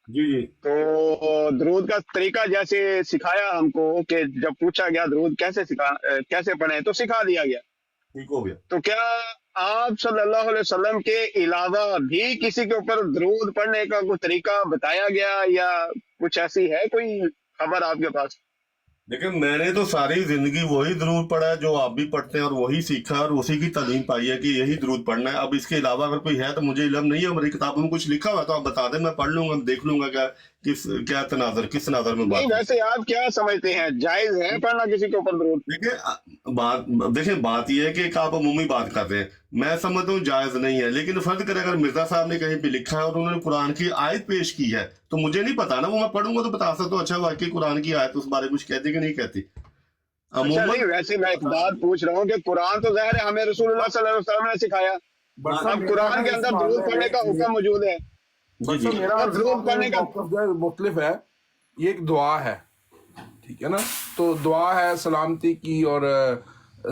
जी जी। तो दरूद का तरीका जैसे सिखाया हमको कि जब पूछा गया दरूद कैसे पढ़े तो सिखा दिया गया। ठीक हो गया। तो क्या आप सल्लल्लाहु अलैहि वसल्लम के अलावा भी किसी के ऊपर दरूद पढ़ने का कोई तरीका बताया गया या कुछ ऐसी है कोई खबर आपके पास? देखिए मैंने तो सारी जिंदगी वही दरूद पढ़ा है जो आप भी पढ़ते हैं, और वही सीखा है और उसी की तालीम पाई है कि यही दरूद पढ़ना है। अब इसके अलावा अगर कोई है तो मुझे इल्म नहीं है, हमारी किताबों में कुछ लिखा हुआ है तो आप बता दें, मैं पढ़ लूंगा, देख लूंगा क्या तनाजर, किस तनाजर में नहीं, बात है। वैसे आप क्या समझते हैं, जायज है पढ़ना किसी के ऊपर दरूद? देखिए बात, देखिए बात यह है कि एक आप अमूमी बात कर रहे हैं, मैं समझता हूँ जायज नहीं है, लेकिन फर्ज करें अगर मिर्जा साहब ने कहीं पे लिखा है और उन्होंने कुरान की आयत पेश की है तो मुझे नहीं पता ना, वो मैं पढ़ूंगा तो बता सकता हूँ अच्छा वाकई कुरान की आयत उस बारे में कुछ कहती कि नहीं कहती। अच्छा, अमूमन नहीं वैसे मैं एक बात पूछ रहा हूँ कि कुरान तो ज़ाहिर है हमें रसूलुल्लाह सल्लल्लाहु अलैहि वसल्लम ने सिखाया। बट साहब अब मेरा कुरान ना के इस अंदर दरूद मामले पढ़ने का में हुक्म मौजूद है जी बट जी। साहब मेरा और इस दरूद मामले पढ़ने में का। मौक़िफ़ जो है मुख्तलिफ है। ये एक दुआ है, ठीक है ना, तो दुआ है सलामती की और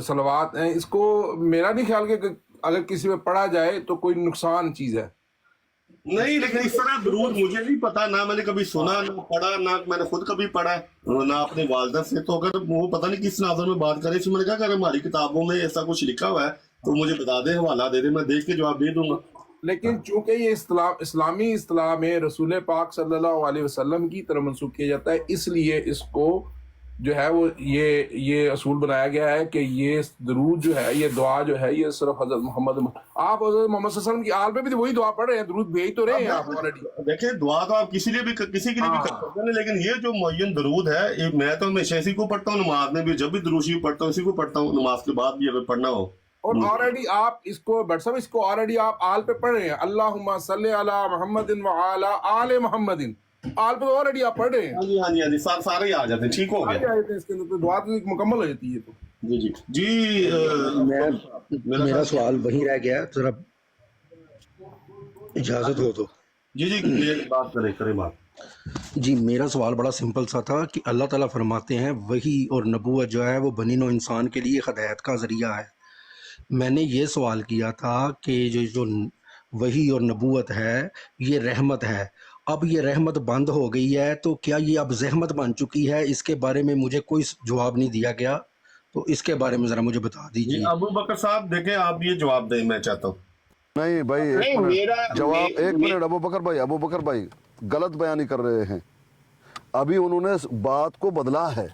सलवात है, इसको मेरा नहीं ख्याल कि अगर किसी में पढ़ा जाए तो कोई नुकसान चीज़ है। नहीं लेकिन इस तरह दरूद मुझे नहीं पता, ना मैंने कभी सुना ना पढ़ा, ना मैंने खुद कभी पढ़ा है, ना अपने वालदा से। तो अगर वो पता नहीं किस नाज़र में बात करे, इसमें मैंने कहा अगर हमारी किताबों में ऐसा कुछ लिखा हुआ है तो मुझे बता दे, हवाला दे दे, मैं देख के जवाब दे दूंगा। लेकिन चूंकि ये इस्लामी इस्लाह में रसूल पाक सल्लल्लाहु अलैहि वसल्लम की तरफ मंसूब किया जाता है, इसलिए इसको जो है वो ये असूल बनाया गया है कि ये दरूद जो है, ये दुआ जो है, ये सिर्फ हज़रत मोहम्मद, आप हज़रत मोहम्मद सल्लल्लाहु अलैहि वसल्लम की आल पे भी तो वही दुआ पढ़ रहे हैं, दरूद भेज तो रहे हैं आप ऑलरेडी। देखिए दुआ तो आप किसी के लिए भी कर हाँ, सकते हैं, लेकिन ये जो मुअय्यन दरूद है ये मैं तो हमेशा इसी को पढ़ता हूँ, नमाज में भी जब भी दुरूद शरीफ पढ़ता हूँ इसी को पढ़ता हूँ, नमाज के बाद भी अगर पढ़ना हो। और ऑलरेडी आप इसको बट साहब इसको ऑलरेडी आप आल पे पढ़ रहे हैं, अल्लाहुम्मा सल्ली अला मुहम्मदिन व अला आले मुहम्मदिन, आल पे तो ऑलरेडी आप पढ़ रहे हैं। हाँ जी हाँ जी हाँ जी, सारे ही आ जाते हैं, ठीक हो सारी गया। आयतें इसके अंदर तो दुआ तो मुकम्मल हो जाती है। तो जी जी जी। मैं मेरा मेरा ख्याल सवाल वहीं रह गया, जरा इजाजत हो तो। जी जी, बात करें बात। जी, मेरा सवाल बड़ा सिंपल सा था कि अल्लाह ताला फरमाते हैं वही और नबूवत जो है वो बनी नौ इंसान के लिए हदायत का ज़रिया है। मैंने ये सवाल किया था कि जो वही और नबूवत है ये रहमत है, अब ये रहमत बंद हो गई है तो क्या ये अब ज़हमत बन चुकी है? इसके बारे में मुझे कोई जवाब नहीं दिया गया, तो इसके बारे में ज़रा मुझे बता जी दीजिए। अबू बकर साहब देखें, आप ये जवाब दें, मैं चाहता हूँ। नहीं भाई, एक नहीं मिनट, मेरा मे, जवाब, एक मे, मिनट, अबू बकर भाई गलत बयानी कर रहे हैं। अभी उन्होंने बात को बदला है,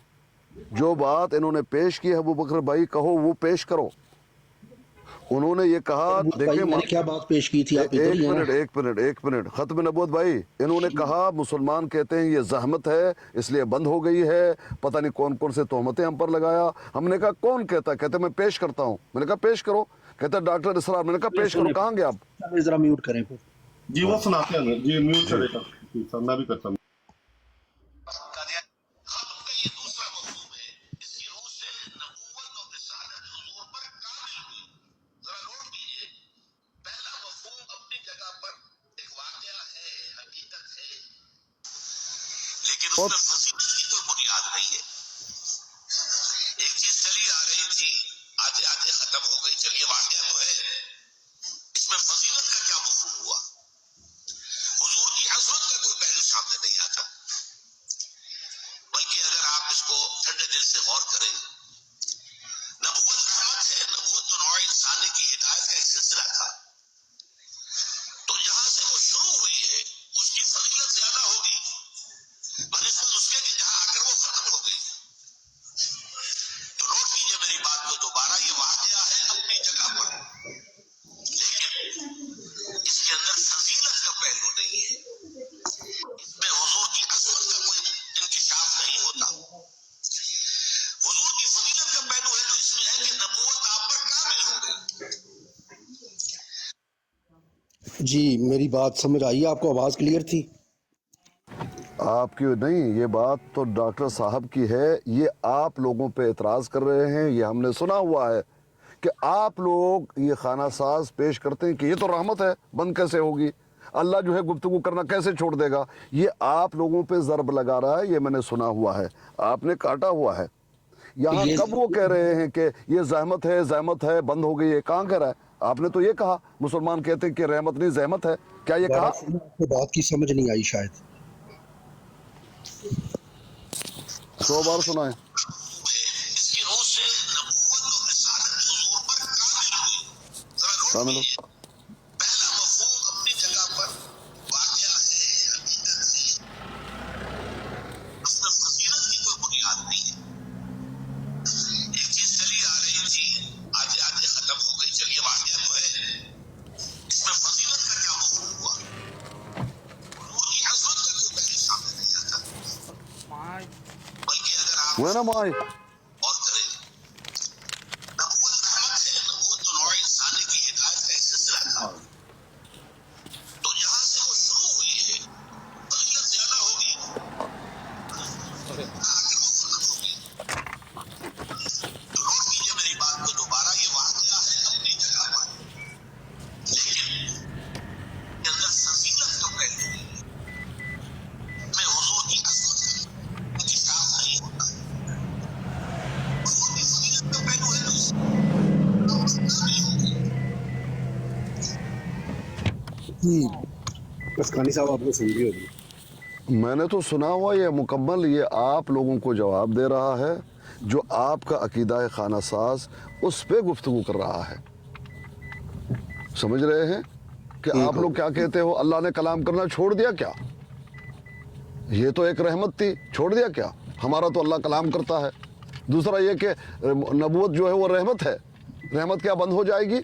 जो बात इन्होंने पेश की है अबू बकर भाई, कहो वो पेश करो। उन्होंने ये कहा, देखिए मैंने क्या बात पेश की थी, आप इधर ही हैं ना? एक मिनट खत्म नबूवत भाई, इन्होंने कहा मुसलमान कहते हैं ये जहमत है इसलिए बंद हो गई है, पता नहीं कौन कौन से तोहमतें हम पर लगाया। हमने कहा कौन कहता? कहते मैं पेश करता हूँ। मैंने कहा पेश करो। कहते डॉक्टर इसरार। मैंने कहा पेश करो, कहाँ गए आप? जरा म्यूट करें फिर। जी वो सुनाते हैं जी, म्यूट करेगा जी सर, मैं भी करता हूँ। लेकिन उसमें फजीलत की कोई बुनियाद नहीं है। एक चीज चली आ रही थी, आते आते खत्म हो गई, चलिए वाकया तो है, इसमें फजीलत का क्या मफहूम हुआ? हुजूर की अज़मत का कोई पहलू सामने नहीं आता। बल्कि अगर आप इसको ठंडे दिल से गौर करें, नबूवत रहमत है, नबूवत तो नौ इंसानी की हिदायत का एक सिलसिला था, तो यहां से वो शुरू हुई है, उसकी फजीलत ज्यादा होगी बनिस्बत उसके कि जहां आकर वो खत्म हो गई। तो नोट कीजिए मेरी बात को दोबारा, ये वाकया है अपनी जगह पर, लेकिन इसके अंदर फजीलत का पहलू नहीं है, इसमें हुजूर की अज़मत का कोई इंकिशाफ नहीं होता। हुजूर की फजीलत का पहलू है तो इसमें है कि नबूवत आप पर कामिल हो गई। जी, मेरी बात समझ आई? आपको आवाज़ क्लियर थी? आपकी नहीं, ये बात तो डॉक्टर साहब की है, ये आप लोगों पे एतराज़ कर रहे हैं। ये हमने सुना हुआ है कि आप लोग ये खाना साज पेश करते हैं कि ये तो रहमत है, बंद कैसे होगी, अल्लाह जो है गुफ्तगू करना कैसे छोड़ देगा। ये आप लोगों पे ज़रब लगा रहा है, ये मैंने सुना हुआ है, आपने काटा हुआ है। यहाँ ये कब वो कह रहे हैं कि ये जहमत है बंद हो गई है? कहाँ कह रहा है? आपने तो ये कहा मुसलमान कहते हैं कि रहमत नहीं जहमत है, क्या ये कहा? आपको बात की समझ नहीं आई शायद। 100 बार सुना है। इसकी रोज से नबूवत और रिसालत हुजूर पर कामिल हुई। जरा नोट कामिल हो। कीजिए, पहला मफहूम अपनी जगह पर वाक़या है, हकीकत है, उसमें फजीलत की कोई बुनियाद नहीं है। एक चीज चली आ रही थी, आधे आधे खत्म हो गई, चलिए वाक़या तो है, इसमें फजीलत का क्या मफहूम हुआ? हुजूर की अज़मत का कोई पहले सामने नहीं आता, बल्कि अगर आप वो है ना माई, और करें, नबूवत रहमत है, नबूवत तो नौ इंसानी की हिदायत का एक सिलसिला था। तो जहां से वो शुरू हुई है, फजीलत ज्यादा होगी, आगे वो खत्म होगी। तो नोट कीजिए मेरी बात को दोबारा, ये वाक़या है अपनी जगह पर, लेकिन के अंदर फजीलत तो पहले में हुजूर की अज़मत का इंकिशाफ नहीं होता। हुजूर की फजीलत का पहलू है ना, कसकानी साहब आपने सुन ली होगी। मैंने तो सुना हुआ, ये मुकम्मल ये आप लोगों को जवाब दे रहा है, जो आपका अकीदा है खाना साज, उस पे गुफ्तगू कर रहा है। समझ रहे हैं कि आप लोग क्या कहते हो, अल्लाह ने कलाम करना छोड़ दिया क्या? ये तो एक रहमत थी, छोड़ दिया क्या? हमारा तो अल्लाह कलाम करता है। दूसरा ये कि नबूवत जो है वो रहमत है, रहमत क्या बंद हो जाएगी?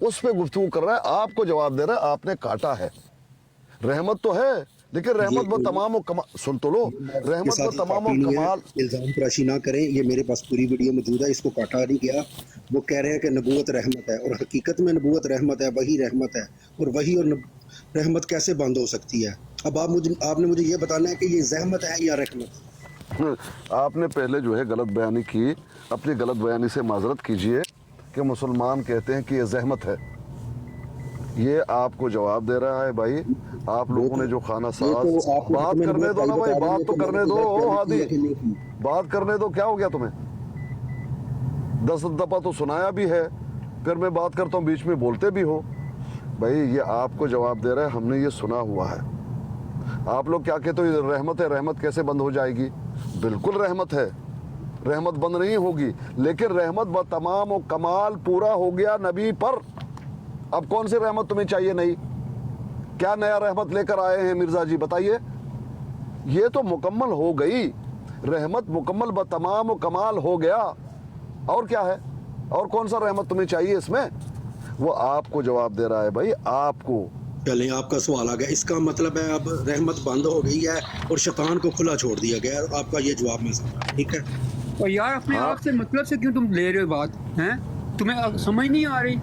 उस पे गुफ्तगू कर रहा है, आपको जवाब दे रहा है, आपने काटा है। रहमत तो है, लेकिन रहमत व तमाम सुन तो लो, रहमत व तमाम कमाल। इल्जाम तराशी ना करें, ये मेरे पास पूरी वीडियो मौजूद है, इसको काटा नहीं गया। वो कह रहे हैं कि नबूवत रहमत है, और हकीकत में नबूवत रहमत है, वही रहमत है, और वही और रहमत कैसे बंद हो सकती है? अब आपने मुझे ये बताना है कि ये जहमत है या रहमत। आपने पहले जो है गलत बयानी की, अपनी गलत बयानी से माजरत कीजिए कि मुसलमान कहते हैं कि ये जहमत है। ये आपको जवाब दे रहा है भाई, आप लोगों ने जो खाना साज, बात करने दो ना भाई, बात तो करने दो। ओ हादी, बात करने दो, क्या हो गया तुम्हें? 10 दफा तो सुनाया भी है, फिर मैं बात करता हूँ बीच में बोलते भी हो। भाई ये आपको जवाब दे रहा है, हमने ये सुना हुआ है। आप लोग क्या कहते हो ये रहमत है, रहमत कैसे बंद हो जाएगी? बिल्कुल रहमत है, रहमत बंद नहीं होगी, लेकिन रहमत व तमाम व कमाल पूरा हो गया नबी पर। अब कौन सी रहमत तुम्हें चाहिए? नहीं, क्या नया रहमत लेकर आए हैं मिर्जा जी, बताइए। ये तो मुकम्मल हो गई रहमत, मुकम्मल व तमाम व कमाल हो गया, और क्या है? और कौन सा रहमत तुम्हें चाहिए इसमें? वो आपको जवाब दे रहा है भाई, आपको। चलें, आपका सवाल आ गया, इसका मतलब है अब रहमत बंद हो गई है और शैतान को खुला छोड़ दिया गया है। आपका ये जवाब मैं समझा, ठीक है। और यार अपने आप से मतलब से क्यों तुम ले रहे हो बात, हैं? तुम्हें समझ नहीं आ रही?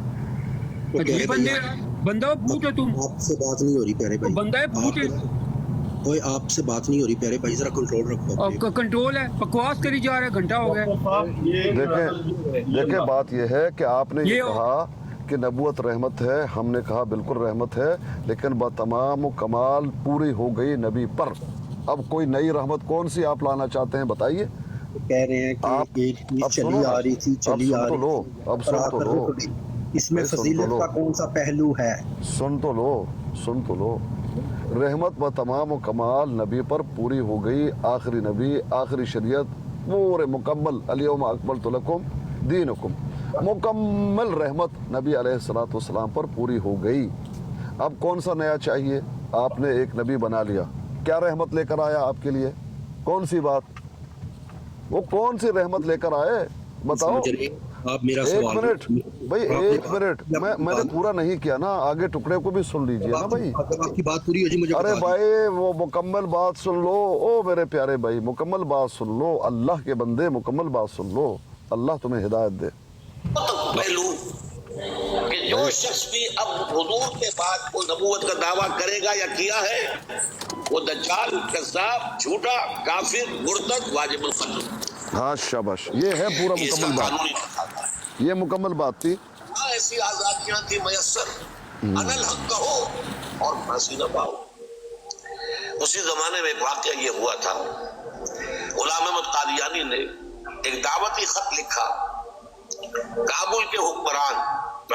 तो अजीब बंदा भूत है तुम। आपसे बात नहीं हो रही प्यारे भाई, बंदा है भूत है। कोई आपसे बात नहीं हो रही प्यारे भाई, जरा कंट्रोल रखो। आपका कंट्रोल है, बकवास करी जा रहा है, घंटा हो गया। देखे बात यह है कि आपने ये कहा कि नबूवत रहमत है, हमने कहा बिल्कुल रहमत है, लेकिन बतमाम कमाल पूरी हो गई नबी पर। अब कोई नई रहमत कौन सी आप लाना चाहते हैं, बताइए। कह रहे हैं कि एक चीज चली आ रही थी, चली आ रही थी, अब सुन तो लो, इसमें फजीलत का कौन सा पहलू है? सुन तो लो, सुन तो लो। रहमत व तमाम कमाल नबी पर पूरी हो गई, आखिरी नबी, आखिरी शरीयत, पूरे मुकम्मल, अल-यौम अकमलतु लकुम दीनकुम, मुकम्मल रहमत नबी अलैहिस्सलातु वस्सलाम पर पूरी हो गई। अब कौन सा नया चाहिए? आपने एक नबी बना लिया, क्या रहमत लेकर आया आपके लिए? कौन सी बात, वो कौन सी रहमत लेकर आए, बताओ। आप मेरा एक सवाल मिनट भाई, एक मिनट, मैंने पूरा नहीं किया ना, आगे टुकड़े को भी सुन लीजिए ना भाई। आपकी बात पूरी हो जी, मुझे अरे भाई वो मुकम्मल बात सुन लो, ओ मेरे प्यारे भाई, मुकम्मल बात सुन लो, अल्लाह के बंदे मुकम्मल बात सुन लो, अल्लाह तुम्हें हिदायत दे। पहलू कि जो शख्स भी अब हुजूर के बाद कोई नबूवत का दावा करेगा या किया है, वो दज्जाल, कज़्ज़ाब, झूठा, काफिर, मुर्तद, वाजिबुल कत्ल। हाँ शाबाश, ये है पूरा मुकम्मल बात, ये मुकम्मल बात थी। ऐसी आजादियां थी मयसर, अनल हक कहो और फांसी न पाओ। उसी जमाने में एक वाकया ये हुआ था, गुलाम अहमद कादियानी ने एक दावती खत लिखा काबुल के हुक्मरान,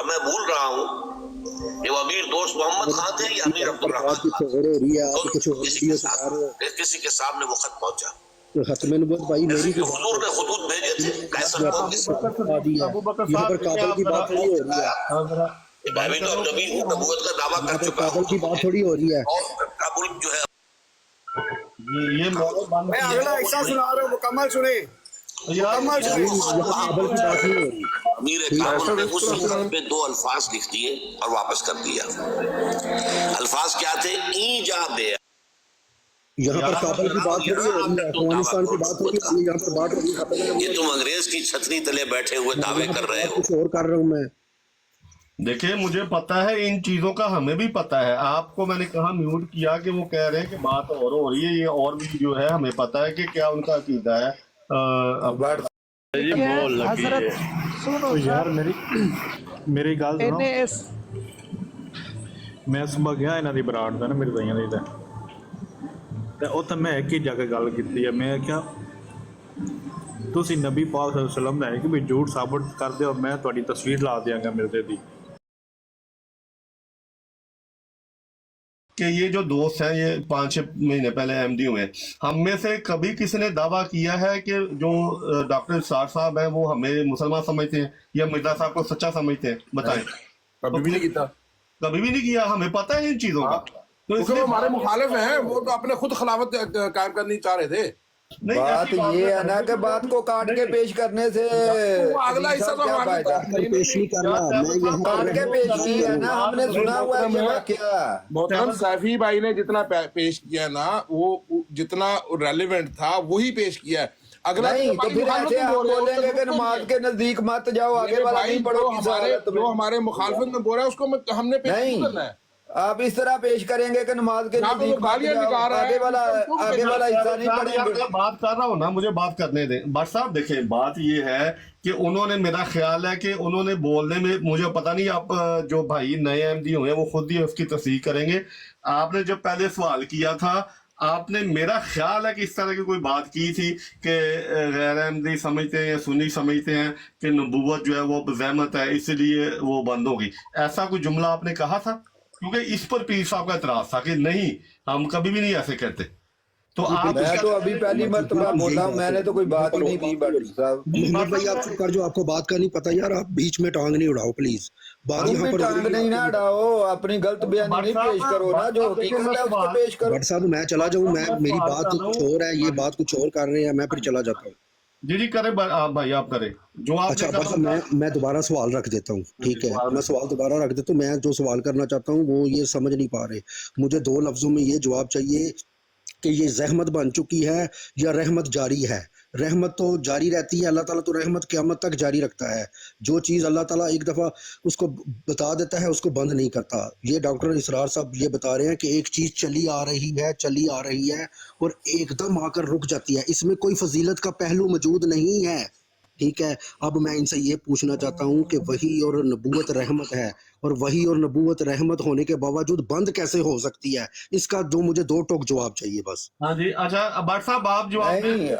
मैं भूल रहा हूँ ये वो अमीर दोस्त मोहम्मद खान थे या अमीर अब्दुल किसी के सामने वो खत पहुंचा। खत्म नबूवत भाई मेरी जो हुजूर ने खुदूद भेजे थे कैसर को अबू बकर साहब काबल की बात थोड़ी हो रही है, मैं भी तो नबी हूं, नबूवत का दावा कर चुका हूं काबल की बात थोड़ी हो रही है। और काबुल जो है ये मैं अगला हिस्सा सुना रहा हूँ, मुकम्मल सुने। मुकम्मल सुने। काबल की बात नहीं हो रही। अमीर काबुल ने उस खत पे 2 अल्फाज लिख दिए और वापस कर दिया। अल्फाज क्या थे? ईजा बे। यहाँ पर काबल की बात हो रही है, अफगानिस्तान की बात हो रही है, यहाँ पर बात हो रही है। ये तुम अंग्रेज की छतरी तले बैठे हुए दावे कर रहे हो। कुछ और कर रहा हूँ मैं। देखिए मुझे पता है इन चीजों का, हमें भी पता है। आपको मैंने कहा म्यूट किया कि वो कह रहे हैं कि बात और हो रही है, ये और भी जो है हमें पता है कि क्या उनका अकीदा है। तो यार मेरी गल सुनो, मैं सुबह गया इन्हां दी बराड़ दा ना मेरे भाइयों दी ते उत्थे मैं एक ही जगह गल कीती है। मैं क्या तुसी नबी पाक सल्लल्लाहु अलैहि वसल्लम है कि भी झूठ साबित कर दे और मैं तुहाडी तस्वीर ला देंगा मिर्जे दी। कि ये जो दोस्त हैं ये 5-6 महीने पहले एमडी हुए, हम में से कभी किसी ने दावा किया है कि जो डॉक्टर इरशाद साहब हैं वो हमें मुसलमान समझते हैं या मिर्जा साहब को सच्चा समझते हैं? बताएं। कभी भी नहीं किया, कभी भी नहीं किया, हमें पता है इन चीजों का। तो क्योंकि वो हमारे मुखालिफ हैं, वो तो अपने खुद खिलाफत कायम करनी चाह रहे थे। बात ये है ना कि बात को काट के पेश करने से अगला हिस्सा तो क्या फायदा? पेश नहीं करना, मैं यहाँ काट के पेश किया है ना, हमने सुना हुआ है ये वाकया। मोहतरम सैफी भाई ने जितना पेश किया ना, वो जितना रेलेवेंट था वही पेश किया है। अगला नहीं तो फिर ऐसे आप बोलेंगे कि नमाज के नजदीक मत जाओ, आगे वाला नहीं पढ़ो। जो हमारे मुखालफत में बोल रहा है उसको हमने पेश नहीं करना है। आप इस तरह पेश करेंगे कि नमाज के नजदीक मत जाओ, आगे वाला हिस्सा नहीं पढ़ेंगे। बात कर रहा हूँ ना, मुझे बात करने दें। बट साहब देखें, बात ये है कि उन्होंने, मेरा ख्याल है कि उन्होंने बोलने में, मुझे पता नहीं, आप जो भाई नए एमडी हुए वो खुद ही उसकी तस्दीक करेंगे। आपने जब पहले सवाल किया था, आपने, मेरा ख्याल है कि इस तरह की कोई बात की थी कि गैर अहमदी समझते हैं या सुन्नी समझते हैं कि नबूवत जो है वो ज़हमत है इसलिए वो बंद होगी, ऐसा कोई जुमला आपने कहा था? क्योंकि इस पर पीर साहब का एतराज था कि नहीं, हम कभी भी नहीं ऐसे कहते। तो आप, मैं तो अभी पहली मर्तबा बोला हूं, मैंने तो कोई बात ही नहीं की। बट साहब भाई आप चुप कर, जो आपको बात का नहीं पता यार, आप बीच में टांग नहीं उड़ाओ प्लीज। बात यहाँ पर टांग नहीं ना उड़ाओ, अपनी गलत बयानी नहीं पेश करो ना, जो हकीकत है उसको पेश करो। बट साहब मैं चला जाऊँ, मैं, मेरी बात कुछ और है, ये बात कुछ और कर रहे हैं, मैं फिर चला जाता हूँ। जी करे भाई, आप करें जो आप। अच्छा बस मैं दोबारा सवाल रख देता हूँ, ठीक है? मैं सवाल दोबारा रख देता हूँ। मैं जो सवाल करना चाहता हूँ वो ये समझ नहीं पा रहे। मुझे 2 लफ्जों में ये जवाब चाहिए कि ये ज़हमत बन चुकी है या रहमत जारी है। रहमत तो जारी रहती है, अल्लाह ताला तो रहमत क़यामत तक जारी रखता है। जो चीज़ अल्लाह ताला एक दफ़ा उसको बता देता है उसको बंद नहीं करता। ये डॉक्टर इसरार साहब ये बता रहे हैं कि एक चीज़ चली आ रही है और एकदम आकर रुक जाती है, इसमें कोई फजीलत का पहलू मौजूद नहीं है, ठीक है? अब मैं इनसे ये पूछना चाहता हूँ कि वही और नबूवत रहमत है, और वही और नबूवत रहमत होने के बावजूद बंद कैसे हो सकती है? इसका जो मुझे 2 टोक जवाब चाहिए बस। हाँ जी। अच्छा भट्ट साहब, आप जवाब नहीं,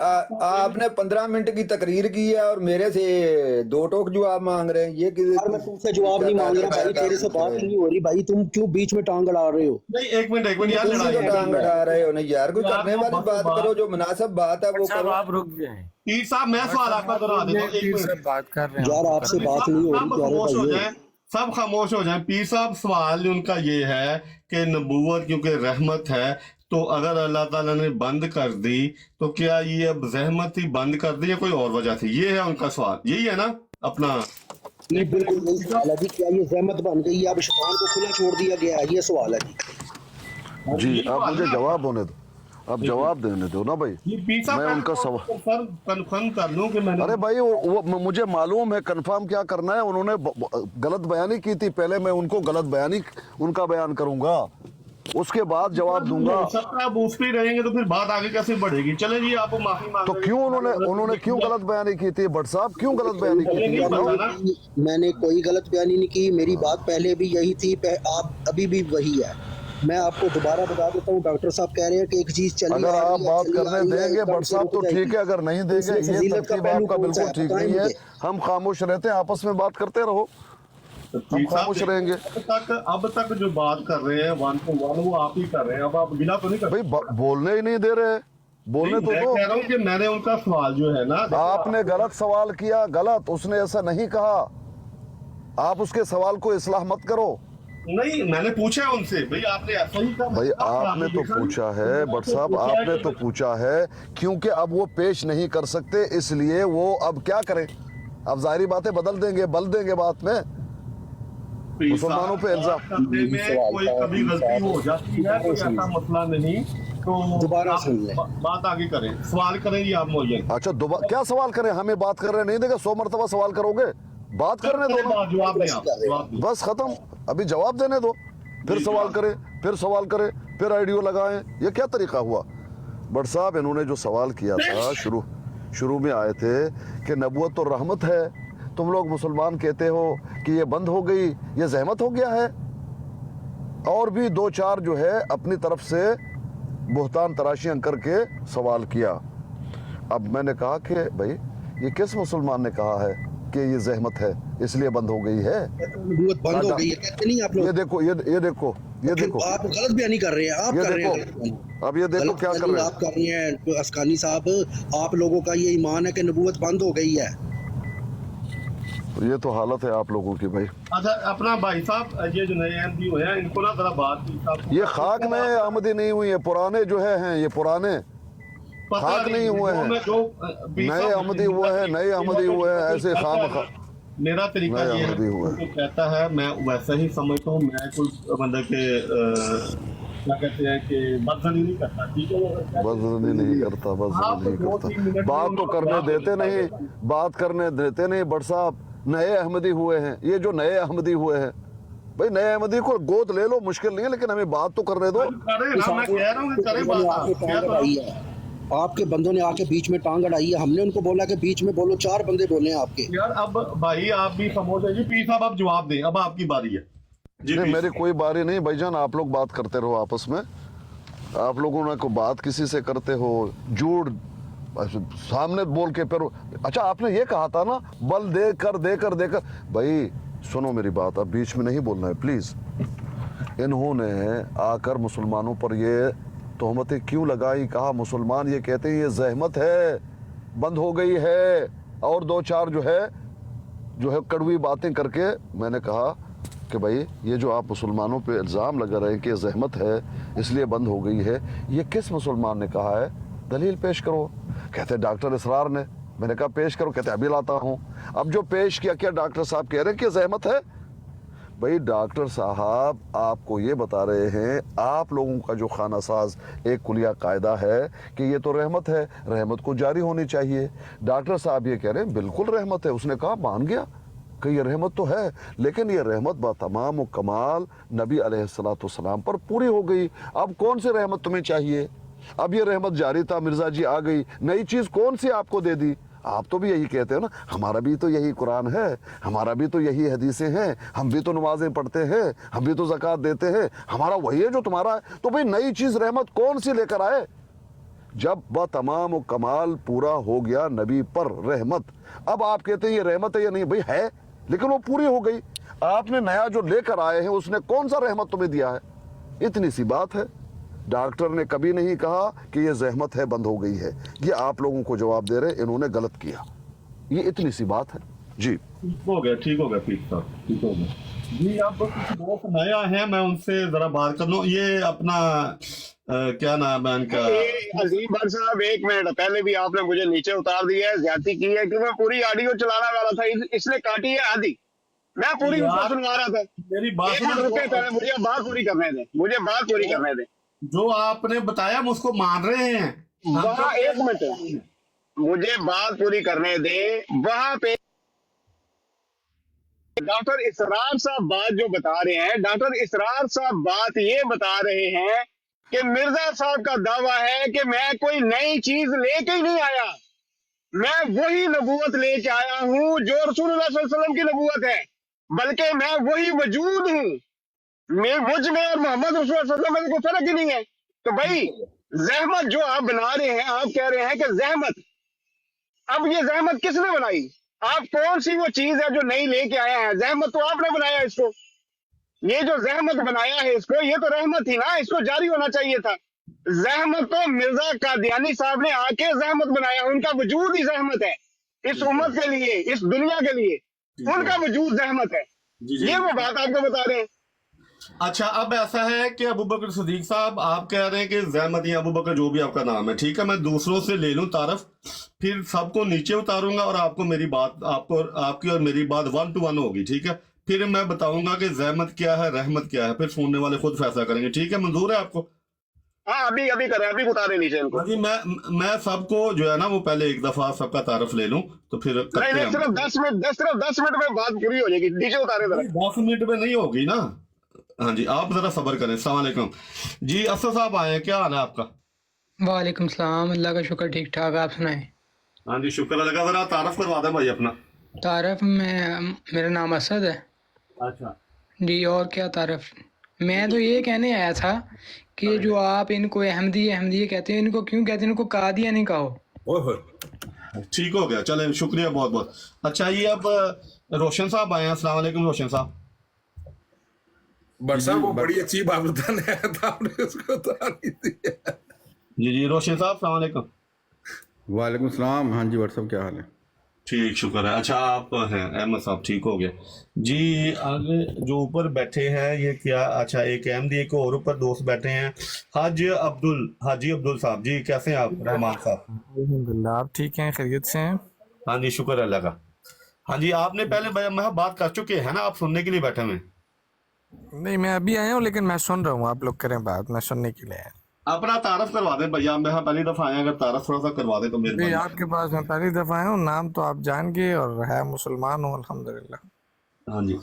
आपने 15 मिनट की तकरीर की है और मेरे से 2 टोक जवाब मांग रहे हैं। ये मैं तुमसे जवाब नहीं मांग रहा भाई, तेरे से बात नहीं हो रही भाई, तुम क्यों बीच में टांग अड़ा रहे हो? नहीं, एक मिनट यार, टांग अड़ा रहे हो नहीं यार, कोई करने वाली बात करो, जो मुनासिब बात है वो करो। आप रुक गए पीर साहब, मैं सवाल आपका दोहरा देता हूँ, एक मिनट बात कर रहे हैं यार, आपसे बात नहीं हो रही, खामोश हो जाए, सब खामोश हो जाए। पीर साहब, सवाल उनका ये है कि नबूवत क्योंकि रहमत है, तो अगर अल्लाह ताला ने बंद कर दी तो क्या ये अब ज़हमत ही बंद कर दी या कोई और वजह थी? ये है उनका सवाल, यही है ना अपना? नहीं, बिल्कुल नहीं सवाल है जी। क्या ये ज़हमत बन गई है, अब शैतान को खुला छोड़ दिया गया है, ये सवाल है जी। जी आप मुझे जवाब होने दो, अब जवाब देने दो ना भाई। मैं उनका सवाल कंफर्म कर लूं कि मैंने, अरे भाई वो मुझे मालूम है कंफर्म क्या करना है। उन्होंने गलत बयानी की थी, पहले मैं उनको गलत बयानी उनका बयान करूंगा, उसके बाद जवाब दूंगा। आप उस पे रहेंगे तो फिर बात आगे कैसे बढ़ेगी? चले जी, आप माफी मांग। तो क्यों उन्होंने क्यों गलत बयानी की थी? भट्ट साहब क्यों गलत बयानी की थी? मैंने कोई गलत बयानी नहीं की, मेरी बात पहले भी यही थी, आप अभी भी वही है। मैं आपको दोबारा बता देता हूँ, डॉक्टर साहब कह रहे हैं कि एक चीज चली, अगर आप बात करने देंगे भट्ट साहब तो ठीक है, अगर नहीं देंगे ये तरकीब आपका बिल्कुल ठीक नहीं है। हम खामोश रहते हैं, आपस में बात करते रहो। हम खामोश रहेंगे। अब तक जो बात कर रहे हैं 1 to 1 वो आप ही कर रहे हैं, अब आप गिला तो नहीं कर भाई बोलने ही नहीं दे रहे, बोलने तो मैं दो। कह रहा हूँ कि मैंने उनका सवाल जो है ना, आपने गलत सवाल किया, गलत, उसने ऐसा नहीं कहा। आप उसके सवाल को इस्लाह मत करो। नहीं मैंने पूछा है उनसे, भाई आपने ऐसा ही कहा। भाई आपने तो पूछा है बट साहब, आपने तो पूछा है, क्योंकि अब वो पेश नहीं कर सकते इसलिए वो अब क्या करें, अब जाहिर बातें बदल देंगे, बल देंगे बात में, मुसलमानों पे इल्जाम करने में कोई कभी गलती हो जाती है, कोई ऐसा मसला नहीं, तो दोबारा आप सुन लें। बात आगे करें, सवाल करेंगे आप मुझे। अच्छा दोबारा क्या सवाल करें, हमें बात करने नहीं देगा, 100 मरतबा सवाल करोगे, बात करने दो ना। जवाब दें आप, जवाब दें। बस खत्म, अभी जवाब देने दो, फिर सवाल करे, फिर सवाल करे, फिर आइडियो लगाएं, ये क्या तरीका हुआ। बट साहब इन्होंने जो सवाल किया था शुरू में आए थे कि नबूवत तो रहमत है, तुम लोग मुसलमान कहते हो कि ये बंद हो गई, ये ज़हमत हो गया है, और भी 2-4 जो है अपनी तरफ से बुहतान तराशियां करके सवाल किया। अब मैंने कहा कि भाई ये किस मुसलमान ने कहा है कि ये ज़हमत है इसलिए बंद हो गई है, नबूवत बंद हो गई है कहते नहीं आप लोग। ये देखो ये देखो आप गलत बयानी कर रहे हैं, आप ये कर रहे हैं देखो, गलत अब ये देखो गलत क्या कर बयानी रहे आप कर रहे हैं अस्कानी साहब। आप लोगों का ये ईमान है कि नबूवत बंद हो गई है। हैं। ये तो हालत है आप लोगों की भाई। अच्छा अपना भाई साहब, ये जो नए अहमदी हुए हैं इनको ना जरा बात की, ये खाक नए आमदी नहीं हुई है, पुराने जो हैं ये पुराने खाक नहीं हुए हैं, नए आमदी हुए हैं, नए आमदी हुए हैं, ऐसे खाम मेरा तरीका नए ये आमदी हुए है, तो कहता है मैं वैसा ही समझता हूँ, मैं कोई मतलब के क्या कहते हैं कि बदजनी नहीं करता, ठीक है, बदजनी नहीं करता, बदजनी नहीं करता, बात तो करने देते नहीं, बात करने देते नहीं। बट साहब नए अहमदी हुए हैं, ये जो नए अहमदी हुए हैं, भाई नए अहमदी को गोद ले लो, मुश्किल नहीं है, लेकिन हमें बात तो करने दो। करे ना, मैं कह रहा हूँ कि करे बात। आपके बंदों ने आके बीच में टांग अड़ाई है, हमने उनको बोला कि बीच में बोलो, 4 बंदे बोले आपके। यार अब भाई आप भी समझे जी, पीर साहब आप जवाब दें, अब आपकी बारी है जी। नहीं मेरी कोई बारी नहीं भाईजान, आप लोग बात करते रहो आपस में, आप लोगों ने को बात किसी से करते हो, झूठ सामने बोल के फिर। अच्छा आपने ये कहा था ना बल देकर भाई सुनो मेरी बात, अब बीच में नहीं बोलना है प्लीज। इन्होंने आकर मुसलमानों पर ये तोहमतें क्यों लगाई, कहा मुसलमान ये कहते हैं ये ज़हमत है, बंद हो गई है, और 2-4 जो है कड़वी बातें करके मैंने कहा कि भाई ये जो आप मुसलमानों पे इल्ज़ाम लगा रहे हैं कि ज़हमत है इसलिए बंद हो गई है, ये किस मुसलमान ने कहा है, दलील पेश करो। कहते डॉक्टर इसरार ने, मैंने कहा पेश करो, कहते अभी लाता हूँ। अब जो पेश किया, क्या डॉक्टर साहब कह रहे हैं कि ज़हमत है। भाई डॉक्टर साहब आपको ये बता रहे हैं, आप लोगों का जो खाना साज एक कुलिया कायदा है कि ये तो रहमत है, रहमत को जारी होनी चाहिए। डॉक्टर साहब ये कह रहे हैं बिल्कुल रहमत है, उसने कहा मान गया कि ये रहमत तो है, लेकिन ये रहमत बातमाम कमाल नबी अलैहिस्सलाम पर पूरी हो गई, अब कौन सी रहमत तुम्हें चाहिए। अब ये रहमत जारी था, मिर्जा जी आ गई, नई चीज़ कौन सी आपको दे दी। आप तो भी यही कहते हो ना, हमारा भी तो यही कुरान है, हमारा भी तो यही हदीसें हैं, हम भी तो नमाजें पढ़ते हैं, हम भी तो ज़कात देते हैं, हमारा वही है जो तुम्हारा है। तो भाई नई चीज़ रहमत कौन सी लेकर आए। जब तमाम कमाल पूरा हो गया नबी पर रहमत, अब आप कहते हैं ये रहमत है या नहीं, भाई है लेकिन वो पूरी हो गई। आपने नया जो लेकर आए हैं उसने कौन सा रहमत तुम्हें दिया है, इतनी सी बात है। डॉक्टर ने कभी नहीं कहा कि ये ज़हमत है बंद हो गई है, ये आप लोगों को जवाब दे रहे, इन्होंने गलत किया, ये इतनी सी बात है जी। ठीक हो गया पीर साहब, ठीक हो गया जी। अब कुछ दोस्त नया है, मैं उनसे जरा बात कर लूँ। ये अपना क्या नाम है इनका, अजीम भर साहब, 1 मिनट पहले भी आपने मुझे नीचे उतार दिया है, ज्यादती की है कि मैं पूरी ऑडियो चलाना वाला था, इसलिए काटी है आधी, मैं पूरी सुनवा रहा था। मेरी बात पहले मुझे बात पूरी करने दे, जो आपने बताया मैं उसको मान रहे हैं। वहाँ 1 मिनट मुझे बात पूरी करने दे। वहां पे डॉक्टर इसरार साहब बात जो बता रहे हैं, डॉक्टर इसरार साहब बात ये बता रहे हैं कि मिर्जा साहब का दावा है कि मैं कोई नई चीज लेके ही नहीं आया, मैं वही नबूवत लेके आया हूं जो रसूलुल्लाह सल्लल्लाहु अलैहि वसल्लम की नबूवत है, बल्कि मैं वही वजूद हूं, मुझ में और मोहम्मद रसूलुल्लाह सल्लल्लाहु अलैहि वसल्लम में कोई फर्क ही नहीं है। तो भाई ज़हमत जो आप बना रहे हैं, आप कह रहे हैं कि ज़हमत, अब ये ज़हमत किसने बनाई, आप कौन सी वो चीज है जो नहीं लेके आया है? जहमत तो आपने बनाया इसको, ये जो जहमत बनाया है इसको, ये तो रहमत थी ना, इसको जारी होना चाहिए था। जहमत तो मिर्जा कादियानी साहब ने आके जहमत बनाया, उनका वजूद ही जहमत है इस उम्मत के लिए, इस दुनिया के लिए, उनका वजूद जहमत है। ये वो बात आपको बता रहे हैं। अच्छा, अब ऐसा है कि अबू बकर सिद्दीक साहब आप कह रहे हैं कि ज़हमत या अबू बकर जो भी आपका नाम है, ठीक है, मैं दूसरों से ले लूं तारफ, फिर सबको नीचे उतारूंगा और आपको मेरी बात, आपको आपकी और मेरी बात 1 to 1 होगी, ठीक है। फिर मैं बताऊंगा कि ज़हमत क्या है, रहमत क्या है, फिर सुनने वाले खुद फैसला करेंगे, ठीक है। मंजूर है आपको? हाँ, अभी अभी करें, अभी उतारे नीचे इनको। जी, मैं सबको जो है ना वो पहले एक दफा सबका तारफ ले लूं तो फिर नहीं नहीं, सिर्फ 10 मिनट में बात पूरी हो जाएगी, नीचे उतारे जरा। 10 मिनट में नहीं होगी ना। हाँ जी, आप जरा सब्र करें। अस्सलाम वालेकुम जी, असद साहब आए हैं, क्या हाल है आपका? वालेकुम सलाम, अल्लाह का शुक्र, ठीक ठाक, आप सुनाएं। हाँ जी, शुक्र अल्लाह का। जरा तारफ करवा दें भाई अपना। तारफ में मेरा नाम असद है। अच्छा जी, और क्या तारफ? मैं तो ये कहने आया था कि जो आप इनको अहमदी कहते हैं, इनको क्यों कहते हैं? इनको कादियानी कहो। ठीक हो गया, चले, शुक्रिया बहुत बहुत। अच्छा, ये अब रोशन साहब आए हैं। अस्सलाम वालेकुम रोशन साहब। बट साहब वो बड़ी अच्छी बात बताने आया था, आपने उसको बता दी थी। जी रोशन साहब, अस्सलाम वालेकुम। वालेकुम सलाम। हाँ जी, व्हाट्सअप क्या हाल है? ठीक, शुक्र है। अच्छा, आप हैं अहमद साहब, ठीक हो गया जी। आगे जो ऊपर बैठे हैं ये क्या? अच्छा, एक अहमदी, एक और ऊपर दोस्त बैठे हैं, हाजी अब्दुल साहब। जी, कैसे हैं आप? रहमान साहब, अल्हम्दुलिल्लाह, आप ठीक हैं, खैरियत से हैं? हाँ जी, शुक्र अल्लाह का। हाँ जी, आपने पहले मैं बात कर चुके हैं ना, आप सुनने के लिए बैठे हुए? नहीं, मैं अभी आया हूँ, लेकिन मैं सुन रहा हूँ, आप लोग करें बात, मैं सुनने के लिए आया। अपना तारफ करवा दें भैया, मैं पहली दफा आया, अगर तारफ थोड़ा सा करवा दे तो मेरे आपके पास मैं पहली दफा आया हूँ, नाम तो आप जान गए और है मुसलमान हूँ अल्हम्दुलिल्लाह। हाँ जी,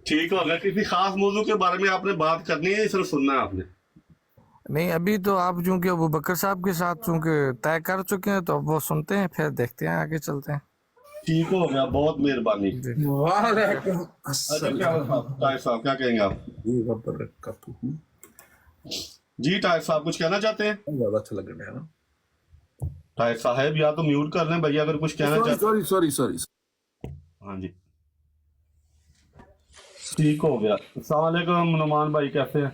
ठीक हो गया। किसी खास मौजू के बारे में आपने बात करनी है, सिर्फ सुनना है आपने? नहीं, अभी तो आप चूंकि अबू बकर साहब के साथ चूंकि तय कर चुके हैं तो अब वो सुनते हैं, फिर देखते हैं, आगे चलते हैं। ठीक हो गया, बहुत मेहरबानी। वालेकुम ताहिर साहब, क्या कहेंगे आप? जी ताहिर साहब, कुछ कहना चाहते हैं? ज्यादा अच्छा लग रहा है ना ताहिर साहब, या तो म्यूट कर लें भैया अगर कुछ कहना चाहते हैं। सॉरी। हाँ जी, ठीक हो गया। अस्सलाम वालेकुम नुमान भाई, कैसे हैं?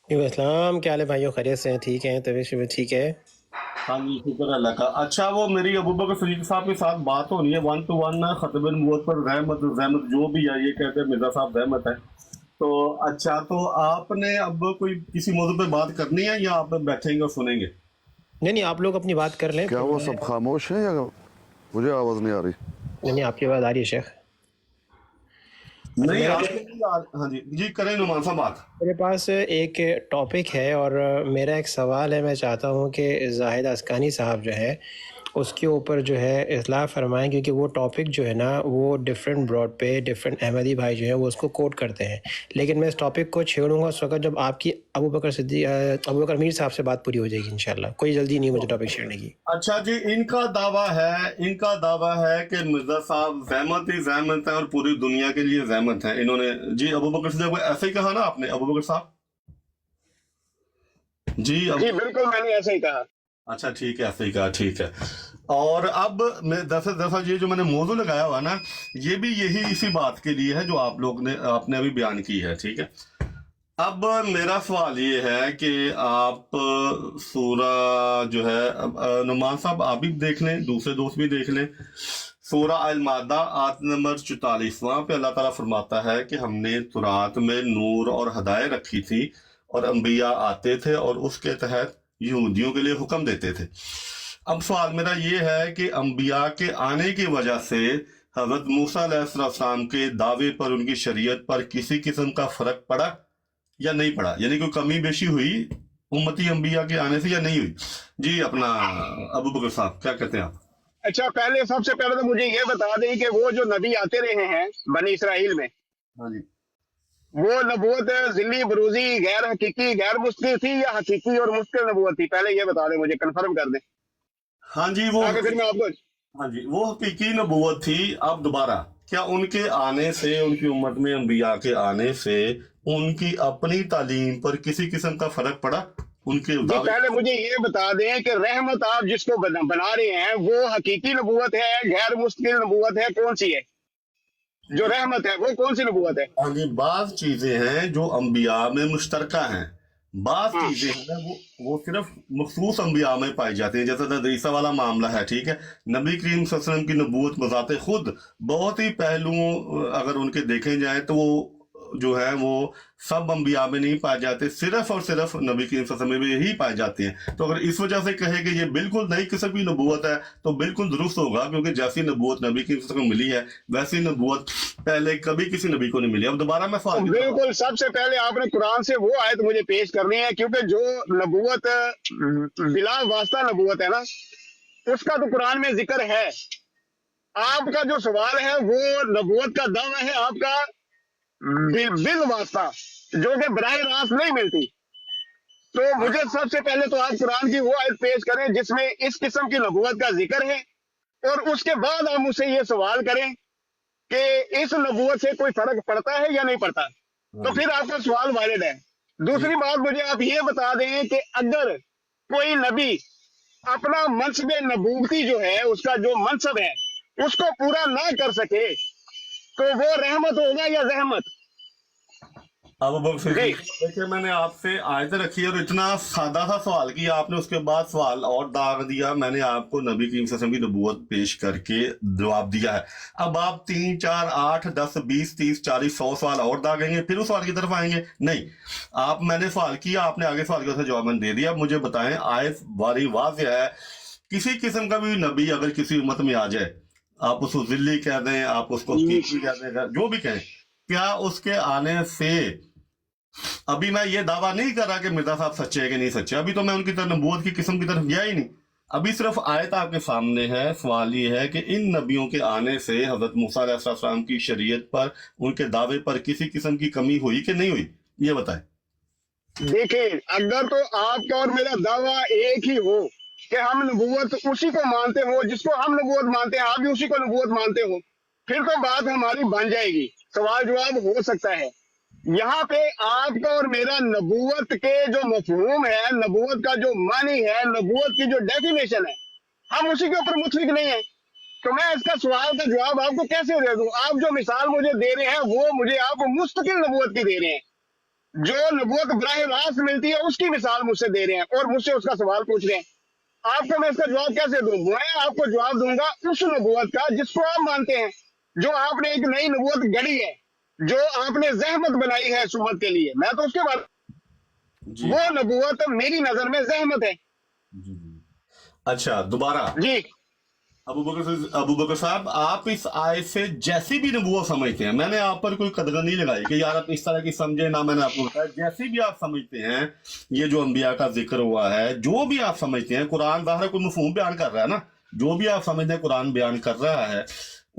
इस्लाम, क्या हाल है भाइयों? खैरियत से हैं? ठीक है, तबीयत ठीक है? हाँ जी, शुक्र अल्लाह का। अच्छा, वो मेरी अबू बकर सिद्दीक साहब के साथ बात होनी है 1 to 1 खतबे नबूवत पर, रहमत जो भी है, ये कहते हैं मिर्जा साहब रहमत है। तो अच्छा, तो आपने अब कोई किसी मौजू पे बात करनी है या आप बैठेंगे और सुनेंगे? नहीं, आप लोग अपनी बात कर लें। क्या वो सब खामोश हैं या मुझे आवाज नहीं आ रही? नहीं, आपकी आवाज आ रही है शेख। नहीं, हाँ जी करें नुमान साहब बात। मेरे पास एक टॉपिक है और मेरा एक सवाल है, मैं चाहता हूँ कि जाहिद अस्कानी साहब जो है उसके ऊपर जो है इस्लाह फरमाएं, क्योंकि वो टॉपिक जो है ना वो डिफरेंट ब्रॉड पे डिफरेंट अहमदी भाई जो है वो उसको कोट करते हैं, लेकिन मैं इस टॉपिक को छेड़ूंगा उस वक्त जब आपकी अबू बकर मीर साहब से बात पूरी हो जाएगी इंशाल्लाह। कोई जल्दी नहीं मुझे टॉपिक छेड़ने की। अच्छा जी, इनका दावा है कि मिर्जा साहब ज़हमत है और पूरी दुनिया के लिए ज़हमत है। इन्होंने जी अबू बकर साहब ऐसे ही कहा ना आपने? अबू बकर साहब जी बिल्कुल, मैंने ऐसे ही कहा। अच्छा, ठीक है, ऐसे ही कहा, ठीक है। और अब मैं दरअसल ये जो मैंने मौजू लगाया हुआ ना, ये भी यही इसी बात के लिए है जो आपने अभी बयान की है, ठीक है। अब मेरा सवाल ये है कि आप सूरा जो है नुमान साहब आप भी देख लें, दूसरे दोस्त भी देख लें, सूरा अल-मादा आयत नंबर 44, वहाँ पे अल्लाह ताला फरमाता है कि हमने तुरात में नूर और हदायत रखी थी और अंबिया आते थे और उसके तहत यहूदियों के लिए हुक्म देते थे। अब सवाल मेरा ये है कि अंबिया के आने की वजह से हजरत मूसा अलैहिस्सलाम के दावे पर, उनकी शरीयत पर किसी किस्म का फर्क पड़ा या नहीं पड़ा? यानी कोई कमी बेशी हुई उम्मती अंबिया के आने से या नहीं हुई? जी अपना अबू बकर साहब, क्या कहते हैं आप? अच्छा, सबसे पहले तो मुझे ये बता दें कि वो जो नबी आते रहे हैं बनी इसराइल में, हाँ जी, वो नबूवत जिल्ली बरूजी गैर हकीकी गैर मुस्किल थी या हकीकी और मुस्किल नबूवत थी? पहले ये बता दें, मुझे कंफर्म कर दें। हाँ जी, फिर मैं आपको हाँ जी, वो हकीकी नबूवत थी। अब दोबारा क्या उनके आने से, उनकी उम्मत में अंबिया के आने से उनकी अपनी तालीम पर किसी किस्म का फर्क पड़ा? उनके जी दावे। पहले मुझे ये बता दें कि रहमत आप जिसको बना रहे हैं वो हकीकी नबूवत है, गैर मुस्तकिल नबूवत है, कौन सी है? जो रहमत है वो कौन सी नबूवत है? हाँ जी, बाज चीजें हैं जो अंबिया में मुश्तरका हैं, बाज चीजें हैं वो सिर्फ मखसूस अंबिया में पाई जाती हैं, जैसे हज़रत ईसा वाला मामला है, ठीक है। नबी करीम सल्लल्लाहु अलैहि वसल्लम की नबूवत बज़ाते खुद बहुत ही पहलुओं अगर उनके देखे जाए तो वो जो है वो सब अंबिया में नहीं पाए जाते, सिर्फ और सिर्फ नबी करीम सल्लल्लाहु अलैहि वसल्लम में ही पाए जाते हैं। तो अगर इस वजह से कहे कि ये बिल्कुल नई किस्म की नबूवत है तो बिल्कुल दुरुस्त होगा, क्योंकि जैसी नबूवत नबी करीम सल्लल्लाहु अलैहि वसल्लम को मिली है वैसी नबूवत पहले कभी किसी नबी को नहीं मिली। अब दोबारा मैं सवाल बिल्कुल, सबसे पहले आपने कुरान से वो आयत मुझे पेश करनी है, क्योंकि जो नबूवत बिला वास्ता नबूवत है ना, उसका तो कुरान में जिक्र है। आपका जो सवाल है वो नबूवत का दावा है आपका बिल वास्ता, जो कि बराह रास्त नहीं मिलती। तो मुझे सबसे पहले तो आप कुरान की वो आयत पेश करें जिसमें इस किस्म की नबूवत का जिक्र है, और उसके बाद आप मुझसे ये सवाल करें कि इस नबूवत से कोई फर्क पड़ता है या नहीं पड़ता, तो फिर आपका सवाल वैलिड है। दूसरी बात, मुझे आप ये बता दें कि अगर कोई नबी अपना मनसब नबूवती जो है, उसका जो मनसब है उसको पूरा ना कर सके तो वो रहमत होगा या रहमत? अब देखिए, मैंने आपसे आयतें रखी और इतना सादा सा सवाल किया आपने, उसके बाद सवाल और दाग दिया। मैंने आपको नबी करीम सल्लल्लाहु अलैहि वसल्लम की नबूवत पेश करके जवाब दिया है। अब आप 3, 4, 8, 10, 20, 30, 40, 100 सवाल और दागेंगे, फिर उस सवाल की तरफ आएंगे? नहीं, मैंने सवाल किया, आपने आगे सवाल का जवाब मैंने दे दिया। अब मुझे बताएं, आयत बारी वाज़ेह है, किसी किस्म का भी नबी अगर किसी उम्मत में आ जाए, आप उसको जिल्ली कह दें, आप उसको कह दें, जो भी कहें, क्या उसके आने से, अभी मैं ये दावा नहीं कर रहा कि मिर्जा साहब सच्चे है कि नहीं सच्चे, अभी तो मैं उनकी तरफ नबूवत की किस्म की तरफ गया ही नहीं, अभी सिर्फ आयत आपके सामने है। सवाल ये है कि इन नबियों के आने से हजरत मूसा अलैहिस्सलाम की शरीयत पर, उनके दावे पर किसी किस्म की कमी हुई कि नहीं हुई, ये बताएं। देखिए, अगर तो आपका और मेरा दावा एक ही हो कि हम नबूवत उसी को मानते हो जिसको हम नबूवत मानते हैं, आप भी उसी को नबूवत मानते हो, फिर तो बात हमारी बन जाएगी, सवाल जवाब हो सकता है। यहाँ पे आपका और मेरा नबूवत के जो मफहूम है, नबूवत का जो मानी है, नबूवत की जो डेफिनेशन है, हम उसी के ऊपर मुतफिक नहीं है। तो मैं इसका सवाल का जवाब आपको कैसे दे दूं? आप जो मिसाल मुझे दे रहे हैं वो मुझे आप मुस्तकिल नबूवत की दे रहे हैं, जो नबूवत बराह रास्त मिलती है उसकी मिसाल मुझसे दे रहे हैं और मुझसे उसका सवाल पूछ रहे हैं। आपको मैं इसका जवाब कैसे दूं? मैं आपको जवाब दूंगा उस नबूवत का जिसको आप मानते हैं, जो आपने एक नई नबूवत गढ़ी है, जो आपने ज़हमत बनाई है इस उम्मत के लिए। मैं तो उसके बाद, वो नबूवत मेरी नजर में ज़हमत है। अच्छा, दोबारा जी, अबू बकर साहब, आप इस आयत से जैसी भी नबूवत समझते हैं, मैंने आप पर कोई कदर नहीं लगाई कि यार आप इस तरह की समझे ना, मैंने आपको बताया जैसी भी आप समझते हैं, ये जो अंबिया का जिक्र हुआ है, जो भी आप समझते हैं, कुरान ज़ाहिर कोई मफहूम बयान कर रहा है ना, जो भी आप समझते हैं कुरान बयान कर रहा है,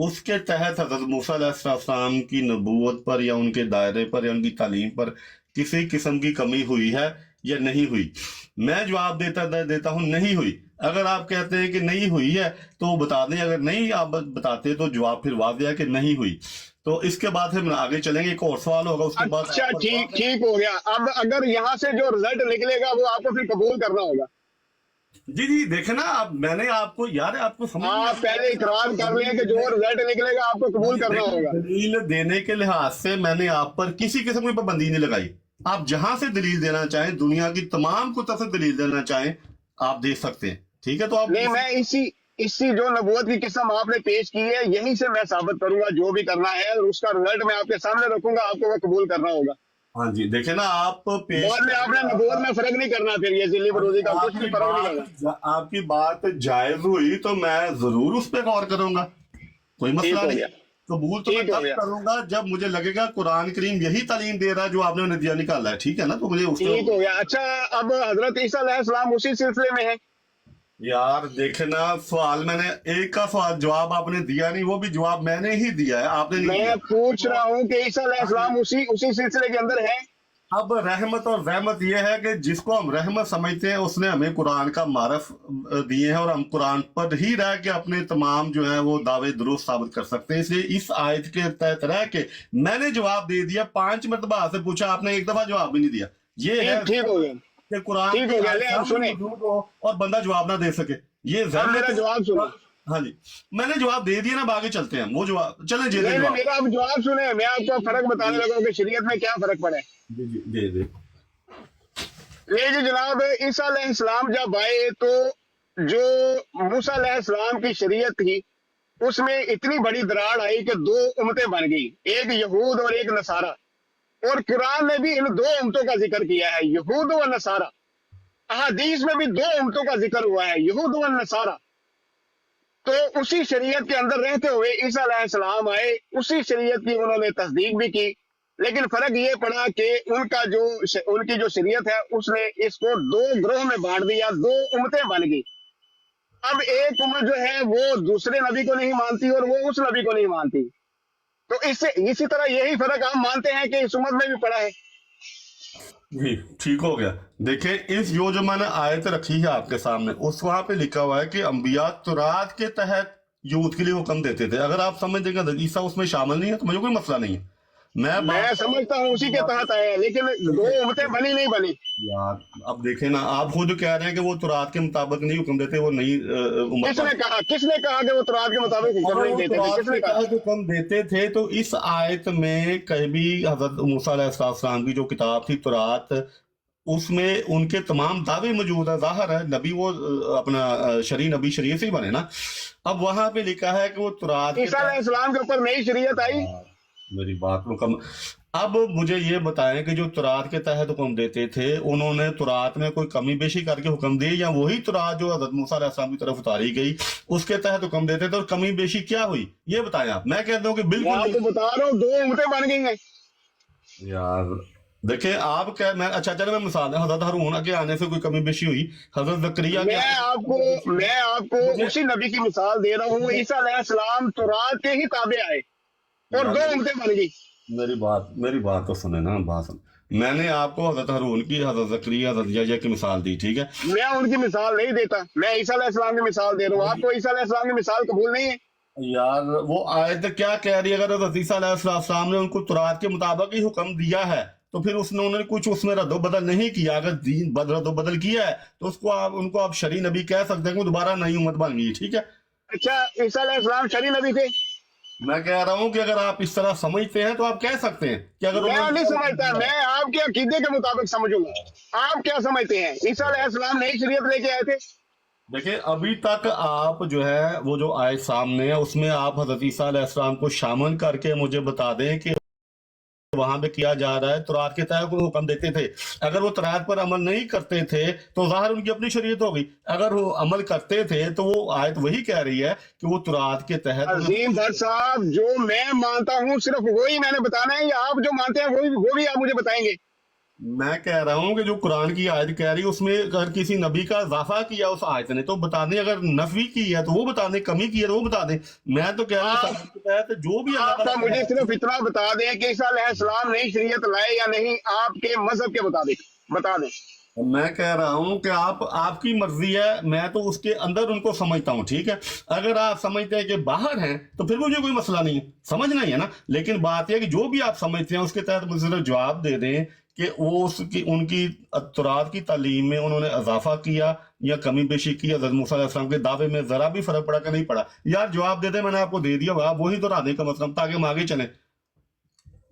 उसके तहत हज़रत मूसा अलैहिस्सलाम की नबूवत पर या उनके दायरे पर या उनकी तालीम पर किसी किस्म की कमी हुई है या नहीं हुई? मैं जवाब देता हूं नहीं हुई। अगर आप कहते हैं कि नहीं हुई है तो बता दें, अगर नहीं आप बताते तो जवाब फिर वाज़ेह है कि नहीं हुई। तो इसके बाद फिर आगे चलेंगे, एक और सवाल होगा उसके बाद। अच्छा, ठीक हो गया। अब अगर यहाँ से जो रिजल्ट निकलेगा वो आपको फिर कबूल करना होगा। जी देखे ना, आप, मैंने आपको यार आपको समझ, आप पहले इकरार कर लें कि जो रिजल्ट निकलेगा आपको कबूल करना होगा। दलील देने के लिहाज से मैंने आप पर किसी किस्म की पाबंदी नहीं लगाई। आप जहां से दलील देना चाहें, दुनिया की तमाम कुतुब से दलील देना चाहें, आप दे सकते हैं, ठीक है। तो आप नहीं, मैं इसी जो नबूवत की किस्म आपने पेश की है, यहीं से मैं साबित करूंगा जो भी करना है, और उसका रिजल्ट मैं आपके सामने रखूंगा, आपको वो कबूल करना होगा। हाँ जी, देखे ना, आप बाद में आपने नबूवत में फर्क नहीं करना, फिर ये जिल्ली बरोज़ी का कुछ भी फर्क नहीं करना। आपकी बात जायज हुई तो मैं जरूर उस पर गौर करूंगा, कोई मसला नहीं। कबूल तो मैं तब करूंगा जब मुझे लगेगा कुरान करीम यही तालीम दे रहा है जो आपने नतीजा निकाला है, ठीक है ना। तो मुझे ठीक हो गया। अच्छा, अब हजरत ईसा अलैहिस्सलाम उसी सिलसिले में है। यार देखना, सवाल मैंने एक का सवाल जवाब आपने दिया नहीं, वो भी जवाब मैंने ही दिया है, आपने नहीं दिया। मैं पूछ रहा हूँ कि ईसा अलैहिस्सलाम उसी सिलसिले के अंदर है। अब रहमत और रहमत यह है कि जिसको हम रहमत समझते हैं उसने हमें कुरान का मारफ दिए हैं, और हम कुरान पर ही रह के अपने तमाम जो है वो दावे दुरुस्त साबित कर सकते हैं। इसलिए इस आयत के तहत रह के मैंने जवाब दे दिया। 5 मरतबा से पूछा आपने, एक दफा जवाब भी नहीं दिया। ये है, ठीक हो गया, کہ قرآن ٹھیک ہو گیا، لے آپ سنیں اور بندہ جواب نہ دے سکے، یہ اب میرا جواب سنیں. ہاں جی میں نے جواب دے دیا نا، باقی چلتے ہیں وہ جواب چلیں جی نہیں میرا آپ جواب سنیں، میں آپ کو فرق بتانے لگا ہوں کہ شریعت میں کیا فرق پڑا ہے. جی دے یہ جو جناب عیسیٰ علیہ السلام جب آئے تو جو موسیٰ علیہ السلام کی شریعت تھی اس میں اتنی بڑی دراڑ آئی کہ 2 امتیں بن گئی، ایک یہود اور ایک نصارہ. اور قرآن نے بھی ان 2 امتوں کا ذکر کیا ہے، یہود و نصارہ. احادیث میں بھی 2 امتوں کا ذکر ہوا ہے، یہود و نصارہ. تو اسی شریعت کے اندر رہتے ہوئے عیسیٰ علیہ السلام آئے، اسی شریعت کی انہوں نے تصدیق بھی کی، لیکن فرق یہ پڑا کہ ان کی جو شریعت ہے اس نے اس کو 2 گروہ میں بانٹ دیا، 2 امتیں بن گئی. اب ایک امت جو ہے وہ دوسرے نبی کو نہیں مانتی اور وہ اس نبی کو نہیں مانتی. تو اسی طرح یہی فرق ہم مانتے ہیں کہ اس امت میں بھی پڑا ہے. جی ٹھیک ہو گیا. دیکھیں اس جو میں نے آیت رکھی ہے آپ کے سامنے، اس وہاں پہ لکھا ہوا ہے کہ انبیاء تورات کے تحت یہود کے لیے حکم دیتے تھے. اگر آپ سمجھ دیں گے عیسیٰ اس میں شامل نہیں ہے تو مجھے کوئی مسئلہ نہیں ہے. میں سمجھتا ہوں اسی کے تحت آیا ہے، لیکن 2 امتیں بنی نہیں بنی. یار اب دیکھیں نا، آپ خود کہہ رہے ہیں کہ وہ تورات کے مطابق نہیں حکم دیتے، وہ نئی کس نے کہا کہ وہ تورات کے مطابق حکم نہیں دیتے تھے؟ کس نے کہا حکم دیتے تھے؟ تو اس آیت میں کبھی حضرت موسیٰ علیہ السلام کی جو کتاب تھی تورات، اس میں ان کے تمام دعوے موجود ہیں. ظاہر ہے نبی وہ اپنا نبی شریعت سے ہی بنے نا. اب وہاں پہ لکھا ہے کہ وہ تورات عیسیٰ علیہ السلام کے اوپر نئی شریعت آئی. میری بات مکمل. اب مجھے یہ بتائیں کہ جو تورات کے تحت حکم دیتے تھے انہوں نے تورات میں کوئی کمی بیشی کر کے حکم دی، یا وہی تورات جو حضرت موسیٰ علیہ السلام کی طرف اتاری گئی اس کے تحت حکم دیتے تھے، اور کمی بیشی کیا ہوئی یہ بتائیں آپ. میں کہتا ہوں کہ میں آپ بالکل کو بتا رہا ہوں 2 امتیں بن گئی ہیں. یار دیکھیں آپ اچھا چلے میں مثال دیں، حضرت ہارون کے آنے سے کوئی کمی بیشی ہوئی؟ حضرت زکریا میں آپ کو اسی نبی کی مثال دے رہا ہوں. عیسیٰ علیہ السلام تورات کے ہی تابع آئے اور 2 امتیں بن گئی. میری بات تو سنیں نا، بات سن. میں نے آپ کو حضرت ہارون کی، حضرت زکریا، حضرت یحییٰ کی مثال دی، ٹھیک ہے؟ میں ان کی مثال نہیں دیتا، میں عیسیٰ علیہ السلام کی مثال دے رہا ہوں. آپ کو عیسیٰ علیہ السلام کی مثال قبول نہیں ہے؟ یار وہ آیت کیا کہہ رہی ہے؟ اگر حضرت عیسیٰ علیہ السلام نے ان کو تورات کے مطابق ہی حکم دیا ہے تو پھر انہوں نے کچھ اس میں رد و بدل نہیں کیا. اگر دین رد و بدل کیا ہے تو ان کو آپ شرعی نبی کہہ سکتے ہیں کہ وہ دوبارہ نئی امت بن گئی، ٹھیک ہے؟ اچھا عیسیٰ علیہ السلام شرعی نبی تھے؟ میں کہہ رہا ہوں کہ اگر آپ اس طرح سمجھتے ہیں تو آپ کہہ سکتے ہیں کہ اگر میں نہیں سمجھتا، میں آپ کے عقیدے کے مطابق سمجھوں گا. آپ کیا سمجھتے ہیں عیسیٰ علیہ السلام نئی شریعت لے کے آئے تھے؟ دیکھیں ابھی تک آپ جو ہے وہ جو آیت سامنے ہے اس میں آپ حضرت عیسیٰ علیہ السلام کو شامل کر کے مجھے بتا دیں کہ وہاں پہ کیا جا رہا ہے. تورات کے تحت کو حکم دیتے تھے، اگر وہ تورات پر عمل نہیں کرتے تھے تو ظاہر ان کی اپنی شریعت ہوگی. اگر وہ عمل کرتے تھے تو وہ آیت وہی کہہ رہی ہے کہ وہ تورات کے تحت. عظیم بھٹ صاحب، جو میں مانتا ہوں صرف وہی میں نے بتانا ہے، یا آپ جو مانتے ہیں وہ بھی آپ مجھے بتائیں گے؟ میں کہہ رہا ہوں کہ جو قرآن کی آیت کہہ رہی ہے اس میں اگر کسی نبی کا اضافہ کیا اس آیت نے تو بتا دیں، اگر نفی کی ہے تو وہ بتا دیں، کمی کی ہے تو وہ بتا دیں. میں تو کہہ رہا ہوں جو بھی آپ مجھے صرف اتنا بتا دیں کہ عیسیٰ علیہ السلام نئی شریعت لائے یا نہیں، آپ کے مذہب کے مطابق بتا دیں. میں کہہ رہا ہوں کہ آپ کی مرضی ہے، میں تو اس کے اندر ان کو سمجھتا ہوں، ٹھیک ہے؟ اگر آپ سمجھتے ہیں کہ باہر ہیں تو پھر مجھے کوئی مسئلہ نہیں ہے، سمجھنا ہی ہے نا. لیکن بات یہ کہ جو بھی آپ سمجھتے ہیں اس کے تحت مجھے صرف جواب دے دیں کہ وہ ان کی تورات کی تعلیم میں انہوں نے اضافہ کیا یا کمی بیشی کی. حضرت موسیٰ علیہ السلام کے دعوے میں ذرا بھی فرق پڑا کہ نہیں پڑا؟ یار جواب دے دیں، میں نے آپ کو دے دیا، آپ وہی تو رانے کا مطلب تاکہ ہم آگے چلیں.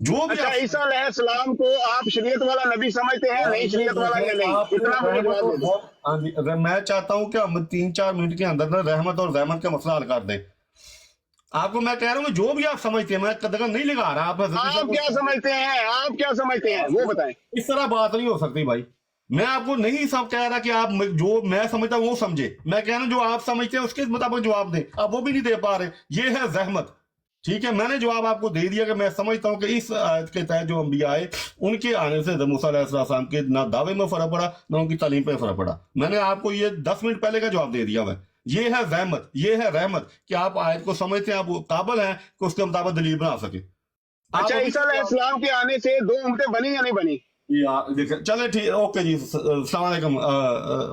جو بھی عیسیٰ علیہ السلام کو آپ شریعت والا نبی سمجھتے ہیں، نئی شریعت والا یا نہیں؟ اتنا مجھے جواب دے دیں. میں چاہتا ہوں کہ ہم 3-4 منٹ کے اندر رحمت اور زحمت کا مسئلہ حل کر دیں. آپ کو میں کہہ رہا ہوں جو بھی آپ سمجھتے ہیں، میں قدغن نہیں لگا رہا. آپ کیا سمجھتے ہیں؟ آپ کیا سمجھتے ہیں وہ بتائیں. اس طرح بات نہیں ہو سکتی بھائی. میں آپ کو نہیں سب کہہ رہا کہ آپ جو میں سمجھتا ہوں وہ سمجھے. میں کہہ رہا ہوں جو آپ سمجھتے ہیں اس کے مطابق جواب دیں. آپ وہ بھی نہیں دے پا رہے، یہ ہے زحمت. ٹھیک ہے، میں نے جواب آپ کو دے دیا کہ میں سمجھتا ہوں کہ اس آیت کے تحت جو انبیاء آئے ان کے آنے سے موسیٰ علیہ السلام کے نہ دعوے میں فرق پڑا نہ ان کی تعلیم پہ فرق پڑا. میں نے آپ کو یہ 10 منٹ پہلے کا جواب دے دیا ہے. یہ ہے زحمت، یہ ہے رحمت کہ آپ آیت کو سمجھتے ہیں، آپ قابل ہیں کہ اس کے مطابق دلیل بنا سکیں. اچھا عیسیٰ علیہ السلام کے آنے سے 2 امتیں بنی یا نہیں بنی؟ यार देखिए चले ठीक, ओके जी, अस्सलाम वालेकुम।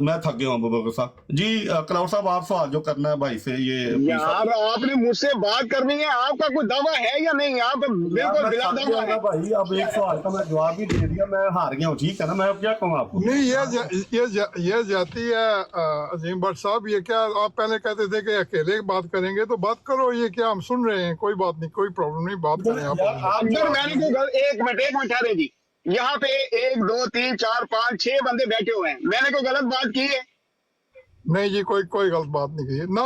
मैं थक गया हूँ अबू बकर साहब जी। क्लाउड साहब आप सवाल जो करना है भाई से ये यार आपने मुझसे बात करनी है, आपका कोई दावा है या नहीं? आप बिल्कुल बिला दावा है भाई। अब एक सवाल का मैं जवाब भी दे दिया, मैं हार गया हूँ, ठीक है ना? मैं अब क्या कहूँ आपको? नहीं ये जाती है अजीम भट्ट साहब, ये क्या आप पहले कहते थे कि अकेले बात करेंगे तो बात करो, ये क्या हम सुन रहे हैं? कोई बात नहीं, कोई प्रॉब्लम नहीं, बात करें आप। अगर मैंने कोई एक मिनट ठहरे जी, यहाँ पे 1 2 3 4 5 6 बंदे बैठे हुए हैं, मैंने कोई गलत बात की है? नहीं जी, कोई गलत बात नहीं की ना।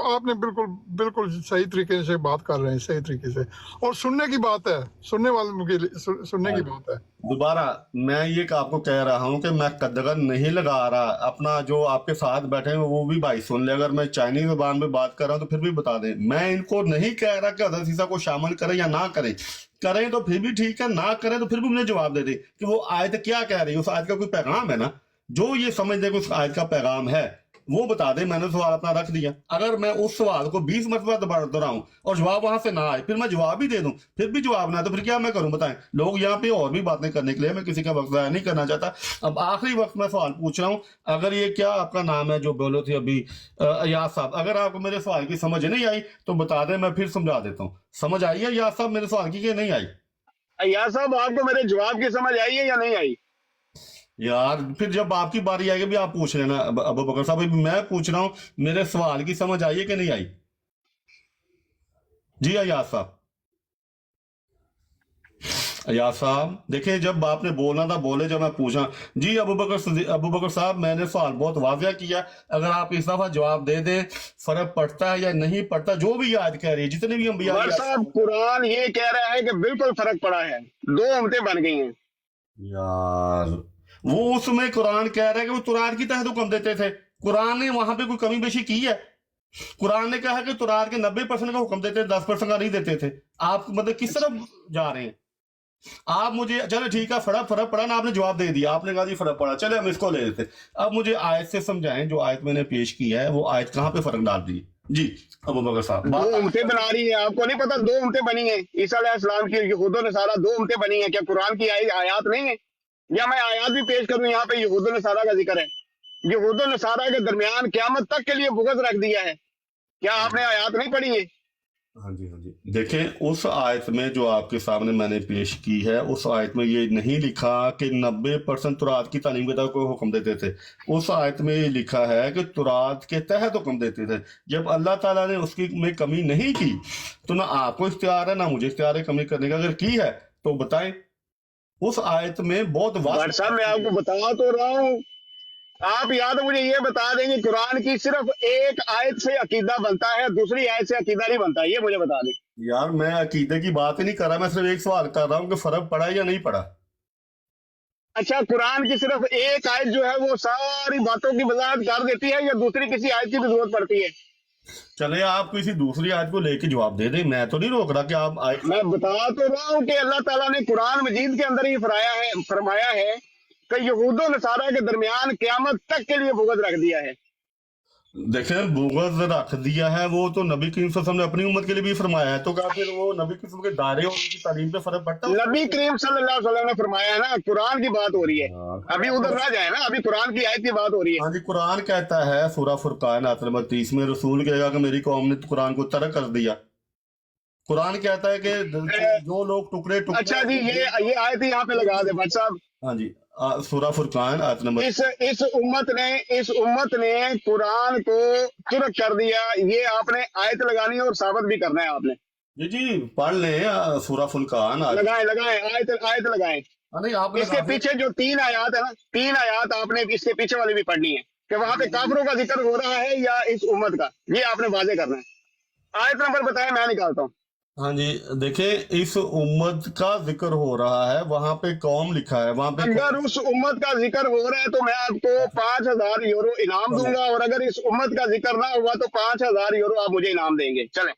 आपने बिल्कुल सही तरीके से बात कर रहे हैं, सही तरीके से, और सुनने की बात है, सुनने वाले के लिए सुनने की बात है। दोबारा मैं ये आपको कह रहा हूँ कि मैं कदगर नहीं लगा रहा, अपना जो आपके साथ बैठे हैं वो भी भाई सुन ले। अगर मैं चाइनीज जबान में बात कर रहा हूँ तो फिर भी बता दें। मैं इनको नहीं कह रहा कि हज़रत ईसा को शामिल करें या ना करें, करें तो फिर भी ठीक है, ना करें तो फिर भी मुझे जवाब दे दे कि वो आयत क्या कह रही है, उस आयत का कोई पैगाम है ना, जो ये समझ दे कि उस आयत का पैगाम है वो बता दे। मैंने सवाल अपना रख दिया, अगर मैं उस सवाल को 20 मरतबा दोहराऊं और जवाब वहां से ना आए, फिर मैं जवाब भी दे दूं, फिर भी जवाब ना आए, तो फिर क्या मैं करूं बताएं? लोग यहाँ पे और भी बातें करने के लिए, मैं किसी का वक्त ज़ाया नहीं करना चाहता। अब आखिरी वक्त में सवाल पूछ रहा हूँ, अगर ये क्या आपका नाम है जो बोलो थे अभी, अयाज साहब, अगर आपको मेरे सवाल की समझ नहीं आई तो बता दें, मैं फिर समझा देता हूँ। समझ आई है अयाज साहब मेरे सवाल की कि नहीं आई? अयाज साहब आपको मेरे जवाब की समझ आई है या नहीं आई? यार फिर जब आपकी बारी आएगी भी आप पूछ लेना अबू बकर साहब। मैं पूछ रहा हूं मेरे सवाल की समझ आई है कि नहीं आई? जी अयाज साहब, अयाज साहब देखिए, जब आपने बोलना था बोले, जब मैं पूछा। जी अबू बकर साहब, मैंने सवाल बहुत वाज़ेह किया, अगर आप इस दफा जवाब दे दें, फर्क पड़ता है या नहीं पड़ता, जो भी याद कह रही है, जितने भी अंबिया साहब कुरान ये कह रहा है कि बिल्कुल फर्क पड़ा है, 2 उम्मतें बन गई हैं। यार वो उसमें कुरान कह रहा है कि वो तुरात की तहत हुक्म देते थे, कुरान ने वहां पे कोई कमी बेशी की है? कुरान ने कहा कि तुरात के 90% का हुक्म देते थे, 10% का नहीं देते थे। आप मतलब किस तरफ जा रहे हैं आप? मुझे चलो ठीक है, फर्क पड़ा ना, आपने जवाब दे दिया, आपने कहा जी फर्क पड़ा, चले हम इसको ले लेते। अब मुझे आयत से समझाएं, जो आयत मैंने पेश की है वो आयत कहाँ पे फर्क डाल दी? जी अबू बकर साहब, 2 उम्मतें बना रही है, आपको नहीं पता 2 उम्मतें बनी है? ईसा अलैहिस्सलाम की यहूद और नसारा 2 उम्मतें बनी है, क्या कुरान की आयत नहीं है? या मैं आयात भी पेश करूं, यहाँ पे यहूद और नसारा का जिक्र है, यहूद और नसारा के दरमियान क़यामत तक के लिए बुग़्ज़ रख दिया है, क्या आपने आयत नहीं पढ़ी है? हाँ जी देखें, उस आयत में जो आपके सामने मैंने पेश की है, उस आयत में ये नहीं लिखा कि 90% तुरात की तालीम के तहत कोई हुक्म देते थे। उस आयत में ये लिखा है कि तुरात के तहत हुक्म देते थे। जब अल्लाह ताला ने उसकी में कमी नहीं की तो ना आपको इख्तियार है ना मुझे इख्तियार है कमी करने का। अगर की है तो बताएं। उस आयत में बहुत साहब मैं आपको बता तो रहा हूँ, आप या तो मुझे ये बता देंगे कुरान की सिर्फ एक आयत से अकीदा बनता है, दूसरी आयत से अकीदा नहीं बनता, ये मुझे बता दें। यार मैं अकीदे की बात ही नहीं कर रहा, मैं सिर्फ एक सवाल कर रहा हूँ कि फर्क पड़ा या नहीं पड़ा। अच्छा, कुरान की सिर्फ एक आयत जो है वो सारी बातों की वजाहत कर देती है या दूसरी किसी आयत की भी जरूरत पड़ती है? चले आप किसी दूसरी आयत को लेके जवाब दे दें, मैं तो नहीं रोक रहा कि आप आयत। मैं बता तो रहा हूँ कि अल्लाह ताला ने कुरान मजीद के अंदर ही फरमाया है कि यहूद और नसारा के दरमियान क़यामत तक के लिए बुग़्ज़ रख दिया है। देखें, बुग़्ज़ रख दिया है वो तो नबी करीम सल्लल्लाहु अलैहि वसल्लम ने अपनी उम्मत के लिए भी फरमाया है, तो क्या फिर वो नबी करीम के दायरे और उनकी तालीम पे फर्क पड़ता है? नबी करीम सल्लल्लाहु अलैहि वसल्लम ने फरमाया है ना, कुरान की बात हो रही है, अभी उधर ना जाए ना, अभी कुरान की आयत की बात हो रही है। हाँ जी, कुरान कहता है सूरह फुरकान आयत नंबर 30 में, रसूल कहेगा कि मेरी कौम ने कुरान को तर्क कर दिया। कुरान कहता है कि जो लोग टुकड़े। अच्छा जी, ये आयत यहाँ पे लगा दे भाई साहब। हाँ जी, सूरह फुरकान आयत नंबर। इस उम्मत ने कुरान को तुर्क कर दिया, ये आपने आयत लगानी है और साबित भी करना है आपने। जी पढ़ लें सूरह फुरकान। लगाएं आयत लगाएं। नहीं, आप इसके पीछे जो 3 आयत है ना, 3 आयत आपने इसके पीछे वाली भी पढ़नी है कि वहां पे काफिरों का जिक्र हो रहा है या इस उम्मत का, ये आपने वाजे करना है। आयत नंबर बताएं, मैं निकालता हूँ। हाँ जी देखें, इस उम्मत का जिक्र हो रहा है, वहां पे कौम लिखा है, वहां पे अगर उस उम्मत का जिक्र हो रहा है तो मैं आपको 5000 यूरो इनाम दूंगा, और अगर इस उम्मत का जिक्र ना हुआ तो 5000 यूरो आप मुझे इनाम देंगे। चलें।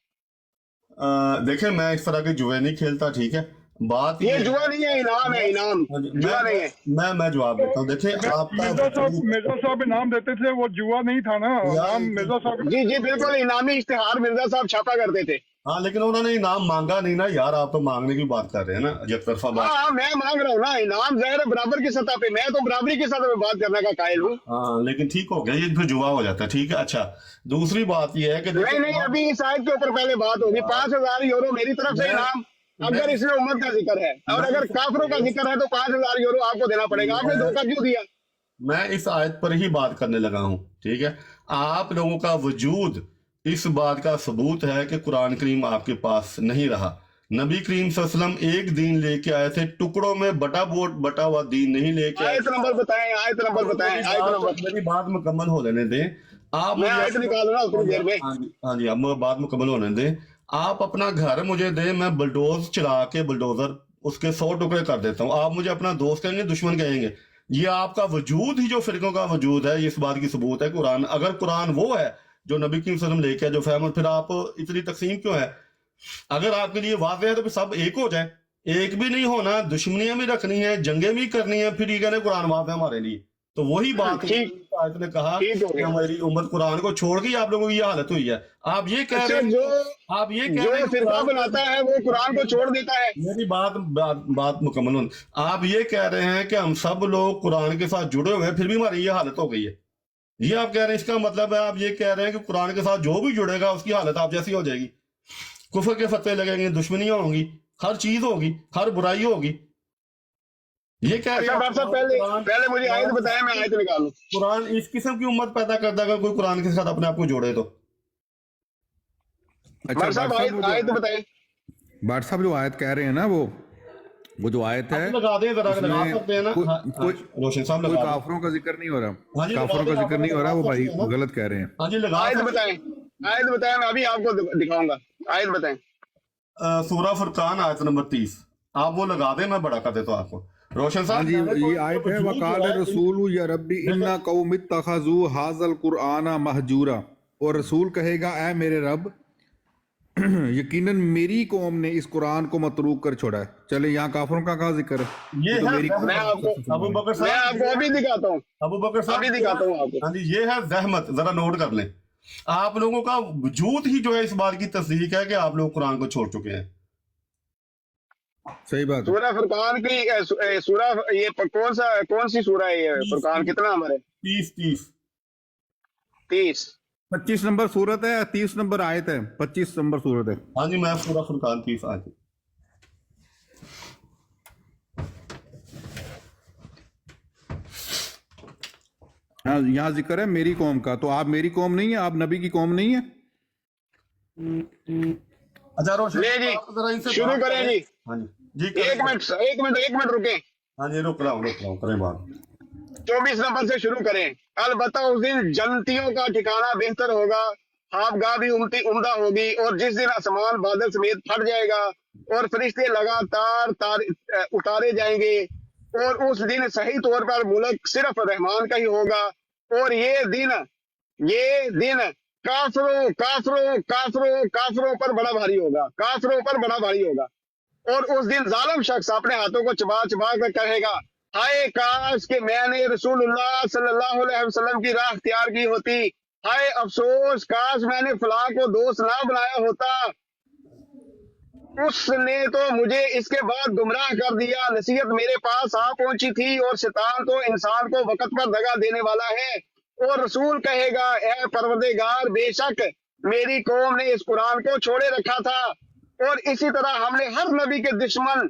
देखें, मैं इस तरह के जुए नहीं खेलता, ठीक है? बात ये जुआ नहीं है, इनाम है, इनाम जुआ नहीं है। मैं जवाब देता हूँ। देखिए, आपका मिर्जा साहब इनाम देते थे, वो जुआ नहीं था ना, इनाम मिर्जा साहब। जी बिल्कुल, इनामी इश्तिहार मिर्जा साहब छापा करते थे। हाँ लेकिन उन्होंने इनाम मांगा नहीं ना यार, आप तो मांगने की बात कर रहे हैं ना, एक तरफा बात। हाँ मैं मांग रहा हूँ ना, इनाम ज़ाहिर है बराबर की सतह पे, मैं तो बराबरी की सतह पे बात करने का कायल हूँ। हाँ लेकिन ठीक हो गया, ये फिर जुआ हो जाता है। ठीक है, अच्छा दूसरी बात ये है कि नहीं अभी इस आयत के ऊपर पहले बात होगी। 5,000 यूरो मेरी तरफ से इनाम, अगर इसमें उम्मत का जिक्र है, और अगर काफिरों का जिक्र है तो 5,000 यूरो आपको देना पड़ेगा। आपने धोखा क्यों दिया? मैं इस आयत पर ही बात करने लगा हूँ। ठीक है, आप लोगों का वजूद इस बात का सबूत है कि कुरान करीम आपके पास नहीं रहा। नबी करीम सल्लल्लाहु अलैहि वसल्लम एक दीन लेके आए थे, टुकड़ों में बटा हुआ दीन नहीं लेके आए। आयत नंबर बताएं, आयत नंबर बताएं, आयत नंबर। मेरी बात मुकम्मल हो लेने दें आप। मैं आयत निकाल रहा हूं थोड़ी देर में। हाँ जी, अब बात मुकम्मल होने दें। आप अपना घर मुझे दें, मैं बुलडोज चला के बुलडोजर उसके 100 टुकड़े कर देता हूँ। आप मुझे अपना दोस्त कहेंगे, दुश्मन कहेंगे। ये आपका वजूद ही जो फिरकों का वजूद है, इस बात की सबूत है कुरान। अगर कुरान वो है जो नबी की वसल्लम लेके जो फहम, फिर आप इतनी तकसीम क्यों है? अगर आपके लिए वाज़ेह है तो फिर सब एक हो जाए। एक भी नहीं होना, दुश्मनियां भी रखनी है, जंगें भी करनी है, फिर ये कहने कुरान वाज़ेह है हमारे लिए। तो वही बात आयत ने कहा कि हमारी उम्मत कुरान को छोड़ के आप लोगों की ये हालत हुई है। आप ये कह रहे हैं, आप ये कह रहे हैं फिरका बनाता है वो कुरान को छोड़ देता है। मेरी बात मुकम्मल हो। आप ये कह रहे हैं कि हम सब लोग कुरान के साथ जुड़े हुए हैं, फिर भी हमारी ये हालत हो गई है। ये आप कह रहे हैं, इसका मतलब है आप ये कह रहे हैं कि कुरान के साथ जो भी जुड़ेगा उसकी हालत आप जैसी हो जाएगी। कुफर के फतवे लगेंगे, दुश्मनियां होंगी, हर चीज होगी, हर बुराई होगी। ये कह रहे हैं। पहले मुझे आयत बताएं, मैं आयत निकालूं। कुरान इस किस्म की उम्मत पैदा करता है, अगर कोई कुरान के साथ अपने आप को जोड़े तो। अच्छा आयत बताएं। भाट साहब जो आयत कह रहे हैं ना, वो जो आयत है, लगा दें जरा, लगा सकते हैं ना। रोशन साहब कोई काफरों का जिक्र नहीं हो रहा, काफरों का जिक्र नहीं हो रहा, वो भाई गलत कह रहे हैं। हाँ जी, लगा। आयत बताएं, आयत बताएं, मैं अभी आपको दिखाऊंगा। आयत बताएं। सूरह फुरकान आयत नंबर 30, आप वो लगा दें, मैं बड़ा कर देता हूँ आपको। रोशन साहब जी, ये आयत है, वकाल रसूल या रब्बी इन्ना कौम इत्तखज़ू हाज़ल कुरआना महजूरा। और रसूल कहेगा, ऐ मेरे रब, यकीनन मेरी कौम ने इस कुरान को मतरूक कर छोड़ा है। चले यहाँ काफरों का कहाँ जिक्र है? ये तो है, मेरी मैं आपको अबू बकर साहब, मैं आपको अभी दिखाता हूँ। अबू बकर साहब अभी दिखाता हूँ आपको। हाँ जी, ये है जहमत, जरा नोट कर लें। आप लोगों का वजूद ही जो है इस बात की तस्दीक है कि आप लोग कुरान को छोड़ चुके हैं। सही बात। सूरह फुरकान की सूरह, ये कौन सी सूरह है ये? फुरकान कितना नंबर है? 30। 25 नंबर सूरत है, 30 नंबर आयत है, 25 नंबर सूरत है। हाँ जी, मैं सूरह फुरकान 30 आयत। हाँ, यहाँ जिक्र है मेरी कौम का। तो आप मेरी कौम नहीं है, आप नबी की कौम नहीं है। अच्छा रोशन जी, शुरू करें जी। हाँ जी, एक मिनट रुके। हाँ जी, रुक रहा हूँ, करें बात। 24 नंबर से शुरू करें। अलबत्ता उस दिन जन्नतियों का ठिकाना बेहतर होगा, ख्वाबगाह भी उम्दा होगी, और जिस दिन आसमान बादल समेत फट जाएगा और फरिश्ते लगातार उतारे जाएंगे, और उस दिन सही तौर पर मुल्क सिर्फ रहमान का ही होगा। और ये दिन काफरों पर बड़ा भारी होगा, काफरों पर बड़ा भारी होगा। और उस दिन जालिम शख्स अपने हाथों को चबा कर कहेगा, हाय काश कि मैंने रसूलुल्लाह सल्लल्लाहु अलैहि वसल्लम की राह इख्तियार की होती। हाय अफसोस, काश मैंने फलां को दोस्त ना बनाया होता। उसने तो मुझे इसके बाद गुमराह कर दिया। नसीहत मेरे पास आ पहुंची थी, और शैतान तो इंसान को वक्त पर दगा देने वाला है। और रसूल कहेगा, ए परवरदिगार, बेशक मेरी कौम ने इस कुरान को छोड़े रखा था, और इसी तरह हमने हर नबी के दुश्मन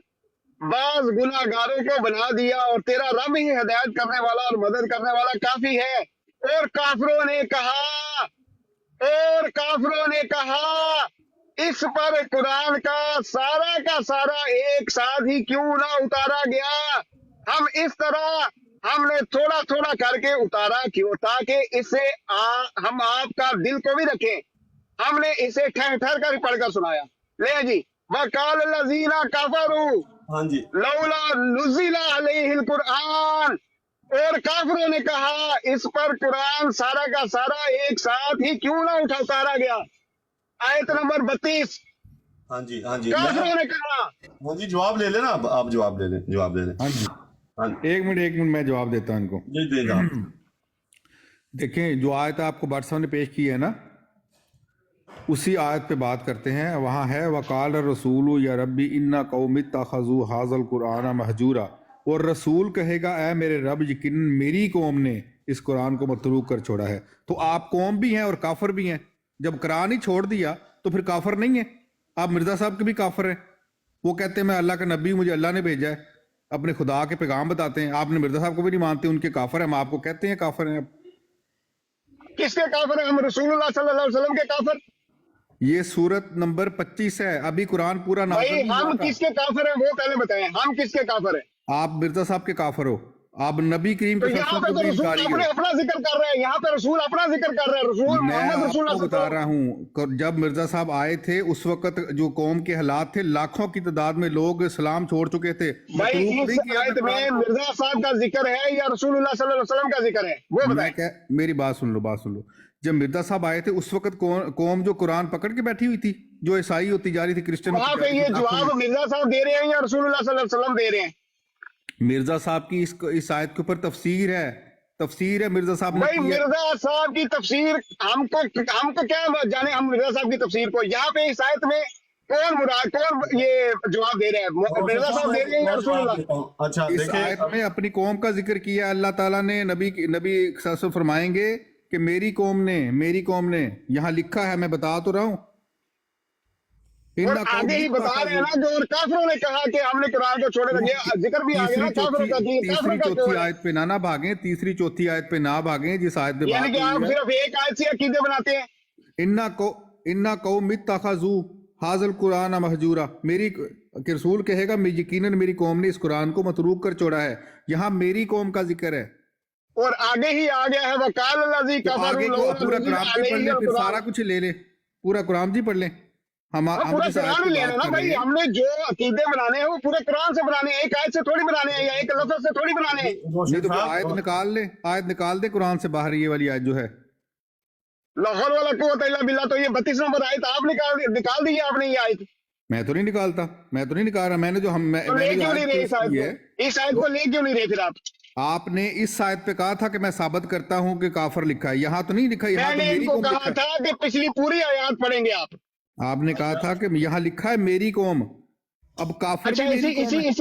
बाज गुनाहगारों को बना दिया, और तेरा रब ही हिदायत करने वाला और मदद करने वाला काफी है। और काफिरों ने कहा इस पर कुरान का सारा एक साथ ही क्यों ना उतारा गया? हम इस तरह हमने थोड़ा थोड़ा करके उतारा क्यों? ताकि इससे हम आपका दिल को भी रखें। हमने इसे ठहर कर पढ़कर सुनाया। ले जी, वकाल लजीना कफरू, हाँ जी, लौला नुज़िला अलैहिल कुरआन। और काफिरों ने कहा इस पर कुरान सारा का सारा एक साथ ही क्यों ना उतारा गया? आयत नंबर 32। हाँ जी, काफिरों ने कहा। हाँ जी, जवाब ले लेना, आप जवाब ले लें। हाँ जी, एक मिनट मैं जवाब देता हूं इनको। जी, देखें, जो आयत आपको भाट साहब ने पेश की है ना, उसी आयत पे बात करते हैं, वहाँ है वकाल रसूल या रब्बी इन्ना कौम इत्तखज़ू हाज़ल कुरान महजूरा, और रसूल कहेगा ऐ मेरे रब यकीनन मेरी कौम ने इस कुरान को मतरूक कर छोड़ा है। तो आप कौम भी हैं और काफर भी हैं। जब कुरान ही छोड़ दिया तो फिर काफर नहीं है। आप मिर्ज़ा साहब के भी काफर हैं। वो कहते हैं मैं अल्लाह का नबी, मुझे अल्लाह ने भेजा है, अपने खुदा के पैगाम बताते हैं। आपने मिर्ज़ा साहब को भी नहीं मानते, उनके काफर हैं, हम आपको कहते हैं काफर हैं। किसके काफिर है? हम रसूलुल्लाह सल्लल्लाहु अलैहि वसल्लम के काफिर। ये सूरत नंबर 25 है, अभी कुरान पूरा भाई नाज़िल नहीं हम हुआ था। किसके काफिर हैं वो पहले बताएं, हम किसके काफिर हैं? आप मिर्ज़ा साहब के काफर हो, आप नबी करीम तो के यहाँ फैसलों पे को तो भी रसूल इनकारी अपने हो। अपना जिक्र कर रहे हैं, यहाँ पे रसूल अपना जिक्र कर रहे हैं, रसूल मैं मोहम्मद रसूल आपको बता रहा हूँ, जब मिर्ज़ा साहब आए थे उस वक्त जो कौम के हालात थे, लाखों की तादाद में लोग इस्लाम छोड़ चुके थे। भाई मतरूक इस नहीं किया आयत था कुरान में को। मिर्जा साहब का जिक्र है या रसूलुल्लाह सल्लल्लाहु अलैहि वसल्लम का जिक्र है वो मैं बताएं। क्या, मेरी बात सुन लो। जब मिर्ज़ा साहब आए थे उस वक्त कौम जो कुरान पकड़ के बैठी हुई थी, जो ईसाई होती जा रही थी, क्रिश्चियन वहां होती पे जा रही ये थी, लाखों जवाब में। मिर्जा साहब दे रहे हैं या रसूलुल्लाह सल्लल्लाहु अलैहि वसल्लम दे रहे हैं? मिर्ज़ा साहब की इस आयत के ऊपर तफसीर है मिर्ज़ा साहब ने भाई की है। मिर्जा साहब की तफसीर हमको क्या जाने, हम मिर्जा साहब की तफसीर को। यहाँ पे इस आयत में कौन ये जवाब दे रहे हैं? मिर्जा साहब दे रहे हैं या रसूलुल्लाह? अच्छा इस आयत में अपनी कौम का जिक्र किया अल्लाह ताला ने। नबी सल्लल्लाहु फरमाएंगे कि मेरी कौम ने यहाँ लिखा है, मैं बता तो रहा हूँ। और आगे ही बता रहे हैं ना, जो और काफिरों ने कहा कि हमने कुरान को छोड़े लगे, जिक्र भी आ गया ना काफिरों का। तीसरी चौथी आयत पे ना भागें, तीसरी चौथी आयत पे ना भागें जिस आयत पे यानी कि आप सिर्फ एक आयत से अकीदे बनाते हैं। इन्ना कौम इत्तखज़ू हाज़ल कुरान महजूरा, मेरी कि रसूल कहेगा मैं यकीनन मेरी कौम ने इस कुरान को मतरूक कर छोड़ा है। यहाँ मेरी कौम का जिक्र है और आगे ही आ गया है वकाल लज़ी तो आगे को पूरा कुरान भी पढ़ ले, फिर सारा कुछ ले ले, पूरा कुरान जी पढ़ ले। हम पूरा कुरान ही लेना ना भाई। हमने जो अकीदे बनाने हैं वो पूरे कुरान से बनाने हैं, एक आयत से थोड़ी बनाने हैं या एक लफ्ज़ से थोड़ी बनाने हैं। नहीं तो आयत निकाल दे कुरान से बाहर, ये वाली आयत जो है ला हौल वला कुव्वता इल्ला बिल्लाह, तो ये 32 नंबर आयत आप निकाल दी है आपने ये आयत। मैं तो नहीं निकाल रहा। मैंने जो तो ले क्यों नहीं रहे इस आयत को? इस आयत को ले क्यों नहीं रहे फिर आप? आपने इस आयत पे कहा था कि मैं साबित करता हूं कि काफर लिखा है, यहाँ तो नहीं लिखा। यहाँ तो मैंने मेरी इनको कौम कहा लिखा था कि पिछली पूरी आयत पढ़ेंगे आप। आपने कहा था कि यहाँ लिखा है मेरी कौम। अब काफिर अच्छा, भी मेरी कौम है।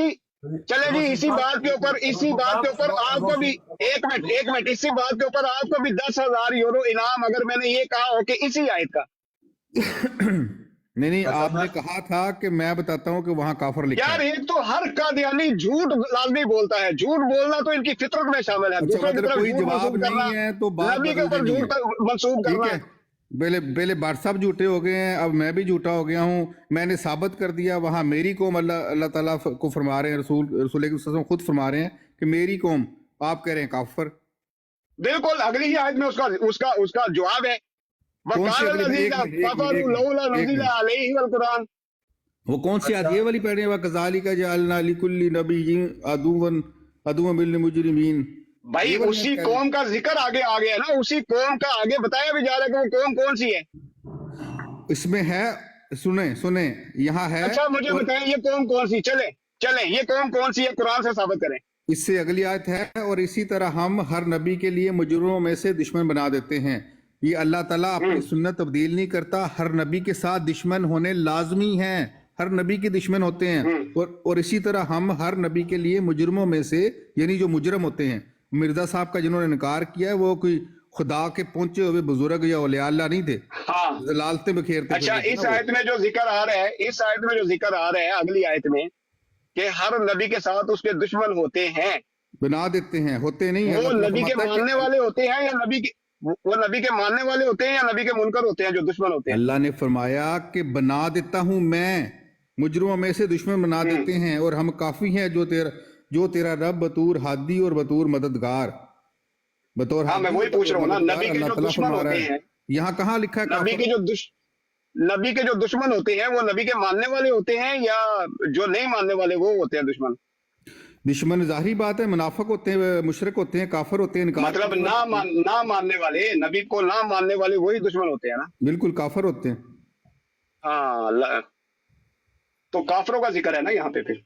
चले जी, इसी बात के ऊपर आपको भी एक मिनट इसी बात के ऊपर आपको भी 10,000 यूरो इनाम, अगर मैंने ये कहा हो कि इसी आयत का। नहीं, आपने कहा था कि मैं बताता हूँ कि वहाँ काफर लिखा यार है। एक तो हर कादियानी झूठ लाजमी बोलता है, झूठ बोलना तो इनकी फितरत में शामिल है। दूसरे की तरफ कोई झूठ जवाब मंसूब करना, नहीं है तो बात नबी के बदल ऊपर देनी झूठ है। मंसूब ठीक करना है, पहले बादशाह साहब झूठे हो गए हैं, अब मैं भी झूठा हो गया हूँ। मैंने साबित कर दिया, वहाँ मेरी कौम अल्लाह ताला को फरमा रहे हैं, रसूल खुद फरमा रहे हैं कि मेरी कौम, आप कह रहे हैं काफर। बिल्कुल अगली ही आयत में उसका जवाब है। कौन सी अगली? वो कौन सी आयत? ये वाली पढ़ रहे हैं, कज़ालिका जअलना लिकुल्ली नबिय्यिन अदुव्वन लिल मुजरिमीन। भाई उसी कौम का जिक्र आगे आ गया ना, उसी कौम का आगे बताया भी जा रहा है कि वो कौम कौन सी है। इसमें है, सुने यहाँ है। अच्छा मुझे बताएं ये कौम कौन सी? चले ये कौम कौन सी है, कुरान से साबित करें। इससे अगली आयत है, और इसी तरह हम हर नबी के लिए मुजरिमों में से दुश्मन बना देते हैं। ये अल्लाह ताला अपनी सुन्नत तब्दील नहीं करता, हर नबी के साथ दुश्मन होने लाजमी हैं, हर नबी के दुश्मन होते हैं। और इसी तरह हम हर नबी के लिए मुजरिमों में से, यानी जो मुजरम होते हैं, मिर्जा साहब का जिन्होंने इनकार किया है वो कोई खुदा के पहुंचे हुए बुजुर्ग या औलिया अल्लाह नहीं थे। हाँ, लालते बखेरते। अच्छा, इस आयत में जो जिक्र आ रहा है, अगली आयत में, कि हर नबी के साथ उसके दुश्मन होते हैं, बना देते हैं, होते नहीं है। वो नबी के मानने वाले होते हैं या वो नबी के मानने वाले होते हैं या नबी के मुनकर होते हैं जो दुश्मन होते हैं? अल्लाह ने फरमाया कि बना देता हूं मैं, मुजरिमों में से दुश्मन बना देते हैं, और हम काफी हैं जो तेरा रब बतूर हादी और बतूर मददगार, बतौर। हाँ, मैं वही पूछ रहा हूँ ना, नबी के जो दुश्मन होते हैं, यहाँ कहाँ लिखा है? नबी के जो दुश्मन होते हैं वो नबी के मानने वाले होते हैं या जो नहीं मानने वाले वो होते हैं दुश्मन? दुश्मन जाहिर बात है, मुनाफिक होते हैं, मुशरिक होते हैं, काफिर होते हैं। मतलब ना मानने वाले, नबी को ना मानने वाले वही दुश्मन होते हैं ना? बिल्कुल काफिर होते हैं। हाँ, तो काफिरों का जिक्र है ना यहाँ पे। फिर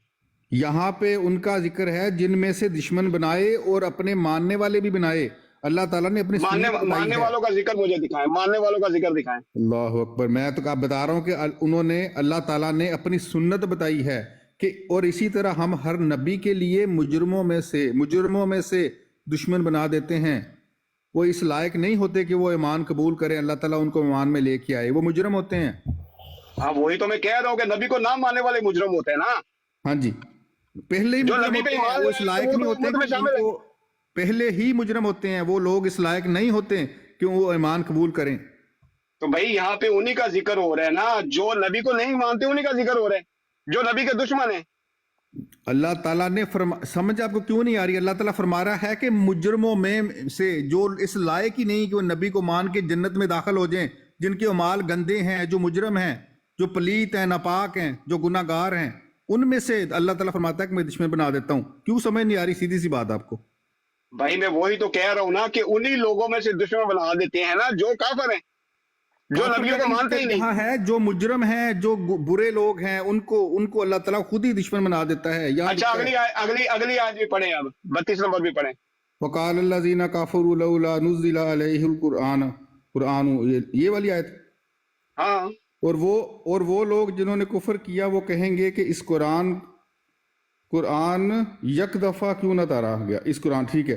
यहाँ पे उनका जिक्र है जिनमें से दुश्मन बनाए और अपने मानने वाले भी बनाए। اللہ تعالیٰ نے اپنی ماننے سنت بتائی ماننے ہے۔ والوں کا ذکر مجھے دکھائیں، ماننے والوں کا ذکر دکھائیں۔ اللہ اکبر، میں تو آپ بتا رہا ہوں کہ انہوں نے اللہ تعالیٰ نے اپنی سنت بتائی ہے کہ اور اسی طرح ہم ہر نبی کے لیے مجرموں میں سے دشمن بنا دیتے ہیں۔ وہ اس لائق نہیں ہوتے کہ وہ ایمان قبول کریں، اللہ تعالیٰ ان کو ایمان میں لے کے آئے، وہ مجرم ہوتے ہیں۔ ہاں وہی تو میں کہہ رہا ہوں کہ نبی کو نہ ماننے والے مجرم ہوتے ہیں نا۔ ہاں جی، پہلے ہی جو مجرم نبی پہ ہوتے ہیں، ایمان وہ اس لائق وہ نہیں تو ہوتے امت میں کہ ان شامل ہے۔ کو پہلے ہی مجرم ہوتے ہیں، وہ لوگ اس لائق نہیں ہوتے کہ وہ ایمان قبول کریں۔ تو بھائی یہاں پہ انہی کا ذکر ہو رہا ہے نا، جو نبی کو نہیں مانتے انہی کا ذکر ہو رہا ہے، جو نبی کے دشمن ہیں۔ اللہ تعالیٰ نے سمجھ آپ کو کیوں نہیں آ رہی؟ اللہ تعالیٰ فرما رہا ہے کہ مجرموں میں سے جو اس لائق ہی نہیں کہ وہ نبی کو مان کے جنت میں داخل ہو جائیں، جن کے اعمال گندے ہیں، جو مجرم ہیں، جو پلیت ہیں، ناپاک ہیں، جو گناہ گار ہیں، ان میں سے اللہ تعالیٰ فرماتا ہے کہ میں دشمن بنا دیتا ہوں۔ کیوں سمجھ نہیں آ رہی؟ سیدھی سی بات آپ کو۔ بھائی میں وہی تو کہہ رہا ہوں نا کہ انہی لوگوں میں سے دشمن بنا دیتے ہیں نا جو کافر ہیں، جو نبیوں کو مانتے ہی نہیں۔ یہاں ہے جو مجرم ہیں، جو برے لوگ ہیں، ان کو اللہ تعالیٰ خود ہی دشمن بنا دیتا ہے۔ اچھا اگلی آیت بھی پڑھیں، اب 32 نمبر بھی پڑھیں۔ وقال الذین کفروا لولا نزل علیہ القرآن، یہ والی آیت۔ ہاں، اور وہ لوگ جنہوں نے کفر کیا وہ کہیں گے کہ اس قرآن یک دفعہ کیوں نہ اتارا گیا؟ اس قرآن ٹھیک ہے،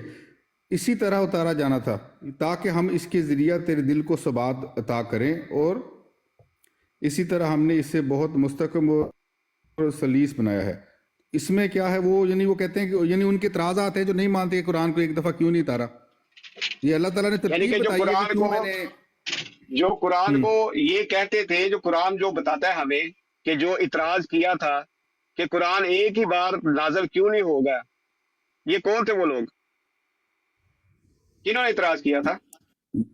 اسی طرح اتارا جانا تھا تاکہ ہم اس کے ذریعہ تیرے دل کو ثبات عطا کریں، اور اسی طرح ہم نے اسے بہت مستحکم اور سلیس بنایا ہے۔ اس میں کیا ہے؟ وہ کہتے ہیں کہ ان کے اعتراضات ہیں جو نہیں مانتے کہ قرآن کو ایک دفعہ کیوں نہیں اتارا۔ یہ اللہ تعالیٰ نے ترتیب بتائی ہے کہ کیوں میں نے جو قرآن کو یہ کہتے تھے، جو قرآن جو بتاتا ہے ہمیں کہ جو اعتراض کیا تھا کہ قرآن ایک ہی بار نازل کیوں نہیں ہوگا، یہ کون تھے وہ لوگ؟ کنہوں نے اعتراض کیا تھا؟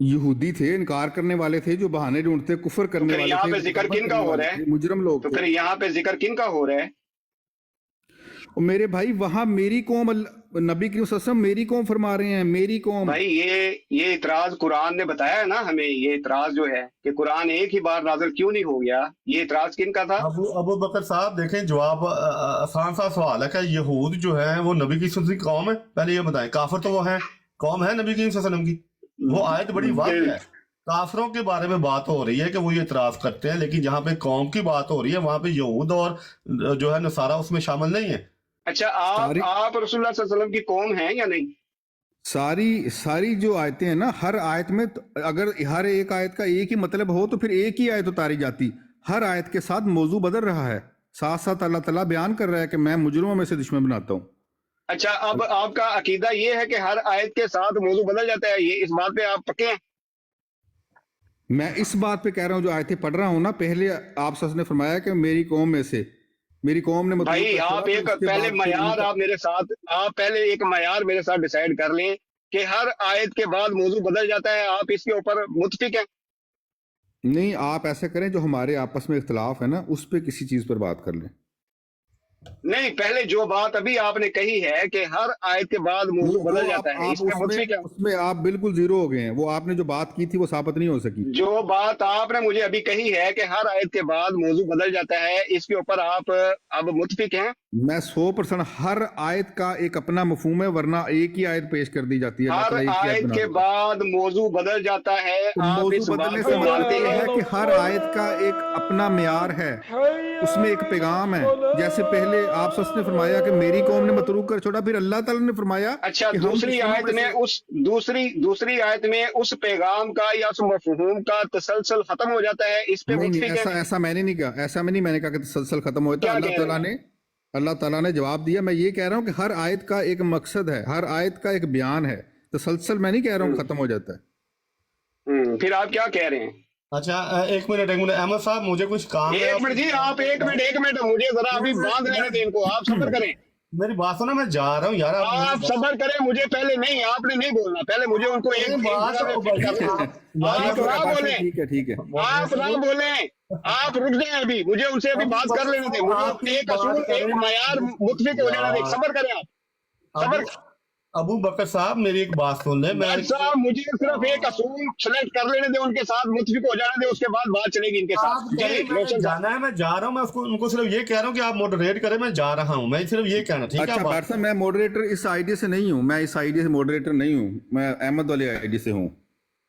یہودی تھے، انکار کرنے والے تھے، جو بہانے ڈھونڈتے کفر کرنے والے تھے۔ یہاں پہ ذکر کن کا ہو رہا ہے؟ مجرم لوگ۔ تو پھر یہاں پہ ذکر کن کا ہو رہا ہے؟ میرے بھائی وہاں میری قوم، نبی کریم صلی اللہ علیہ وسلم میری قوم فرما رہے ہیں، میری قوم۔ بھائی یہ اعتراض قرآن نے بتایا ہے نا ہمیں، یہ اعتراض جو ہے کہ قرآن ایک ہی بار نازل کیوں نہیں ہو گیا، یہ اعتراض کن کا تھا؟ ابو بکر صاحب دیکھیں، جواب آسان سا سوال ہے کہ یہود جو ہے وہ نبی کی سنت کی قوم ہے؟ پہلے یہ بتائیں، کافر تو وہ ہیں، قوم ہے نبی کریم صلی اللہ علیہ وسلم کی۔ وہ آیت بڑی واضح ہے، کافروں کے بارے میں بات ہو رہی ہے کہ وہ یہ اعتراض کرتے ہیں، لیکن جہاں پہ قوم کی بات ہو رہی ہے وہاں پہ یہود اور جو ہے نصارہ اس میں شامل نہیں ہے۔ اچھا آپ رسول اللہ صلی اللہ علیہ وسلم کی قوم ہیں یا نہیں؟ ساری جو آیتیں ہیں نا، ہر آیت میں اگر ہر ایک آیت کا ایک ہی مطلب ہو تو پھر ایک ہی آیت اتاری جاتی۔ ہر آیت کے ساتھ موضوع بدل رہا ہے، ساتھ ساتھ اللہ تعالیٰ بیان کر رہا ہے کہ میں مجرموں میں سے دشمن بناتا ہوں۔ اچھا اب آپ کا عقیدہ یہ ہے کہ ہر آیت کے ساتھ موضوع بدل جاتا ہے، یہ اس بات پہ آپ پکے ہیں؟ میں اس بات پہ کہہ رہا ہوں، جو آیتیں پڑھ رہا ہوں نا، پہلے آپ سب نے فرمایا کہ میری قوم میں سے، میری قوم نے بھائی آپ ایک پہلے معیار آپ پہلے ایک معیار میرے ساتھ ڈیسائیڈ کر لیں کہ ہر آیت کے بعد موضوع بدل جاتا ہے، آپ اس کے اوپر متفق ہیں؟ نہیں، آپ ایسا کریں جو ہمارے آپس میں اختلاف ہے نا اس پہ کسی چیز پر بات کر لیں۔ نہیں، پہلے جو بات ابھی آپ نے کہی ہے کہ ہر آیت کے بعد موضوع بدل جاتا ہے، اس میں متفق ہے؟ اس میں آپ بالکل زیرو ہو گئے ہیں، وہ آپ نے جو بات کی تھی وہ ثابت نہیں ہو سکی۔ جو بات آپ نے مجھے ابھی کہی ہے کہ ہر آیت کے بعد موضوع بدل جاتا ہے، اس کے اوپر آپ اب متفق ہیں؟ میں 100% ہر آیت کا ایک اپنا مفہوم ہے، ورنہ ایک ہی آیت پیش کر دی جاتی ہے۔ ہر آیت کے بعد موضوع بدل جاتا ہے، آپ اس موضوع بدلنے سے مطلب یہ ہے کہ ہر آیت کا ایک اپنا معیار ہے، اس میں ایک پیغام ہے۔ جیسے پہلے آپ سچ نے فرمایا کہ میری قوم نے متروک کر چھوڑا، پھر اللہ تعالیٰ نے فرمایا اچھا دوسری آیت میں اس پیغام کا یا اس مفہوم کا تسلسل ختم ہو جاتا ہے، اس پہ متفق ہے؟ ایسا میں نے نہیں کہا، میں نے کہا کہ تسلسل ختم ہوتا ہے۔ اللہ تعالیٰ نے جواب دیا، میں یہ کہہ رہا ہوں کہ ہر آیت کا ایک مقصد ہے، ہر آیت کا ایک بیان ہے، تسلسل میں نہیں کہہ رہا ہوں ختم ہو جاتا ہے۔ پھر آپ کیا کہہ رہے ہیں؟ اچھا ایک منٹ احمد صاحب، مجھے کچھ کام ہے۔ ایک منٹ جی، آپ ایک منٹ مجھے ذرا ابھی باندھ لینے دیں ان کو، آپ صبر کریں۔ میری بات سنو، میں جا رہا ہوں یار۔ آپ صبر کریں، مجھے پہلے نہیں، آپ نے نہیں بولنا، پہلے مجھے ان کو ایک ٹھیک ہے، آپ نہ بولیں، آپ رک جائیں، ابھی مجھے ان سے ابھی بات کر لینے دیں، مجھے ایک اصول ایک معیار متفق ہو جانا دیں، صبر کریں آپ، صبر۔ अबू बकर साहब मेरी एक बात सुन ले, मैं डॉक्टर साहब मुझे सिर्फ एक असूल सेलेक्ट कर लेने दे, उनके साथ मुत्फिक हो जाने दे, उसके बाद बात चलेगी इनके साथ। आप जी करें, मैंने रोशन साहब। जाना है, मैं जा रहा हूँ, मैं उनको सिर्फ ये कह रहा हूँ कि आप मॉडरेट करें, मैं जा रहा हूँ, मैं सिर्फ ये कहना, ठीक है? अच्छा भाट साहब, मैं मॉडरेटर इस आईडी से नहीं हूँ, मैं इस आईडी से मॉडरेटर नहीं हूँ, मैं अहमद वाली आईडी से हूँ।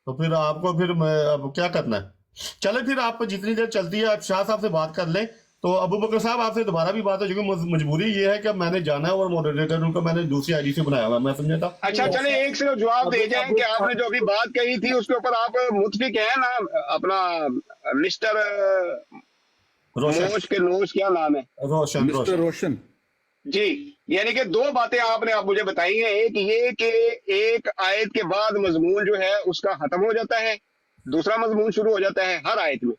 तो फिर आपको फिर मैं अब क्या करना है? चले फिर आप जितनी देर चलती है आप शाह साहब से बात कर लें। तो अबू बकर साहब आपसे दोबारा भी बात है, क्योंकि मजबूरी ये है कि अब मैंने जाना है और मॉडरेटर उनको मैंने दूसरी आईडी से बनाया हुआ है, मैं समझा था। अच्छा चले एक सिर्फ जवाब दे जाएं कि आपने जो अभी बात कही थी उसके ऊपर आप मुत्फिक हैं ना? अपना मिस्टर नोश के नोश क्या नाम है? रोशन। मिस्टर रोशन जी, यानी कि दो बातें आपने आप मुझे बताई हैं। एक ये कि एक आयत के बाद मजमून जो है उसका खत्म हो जाता है, दूसरा मजमून शुरू हो जाता है हर आयत में।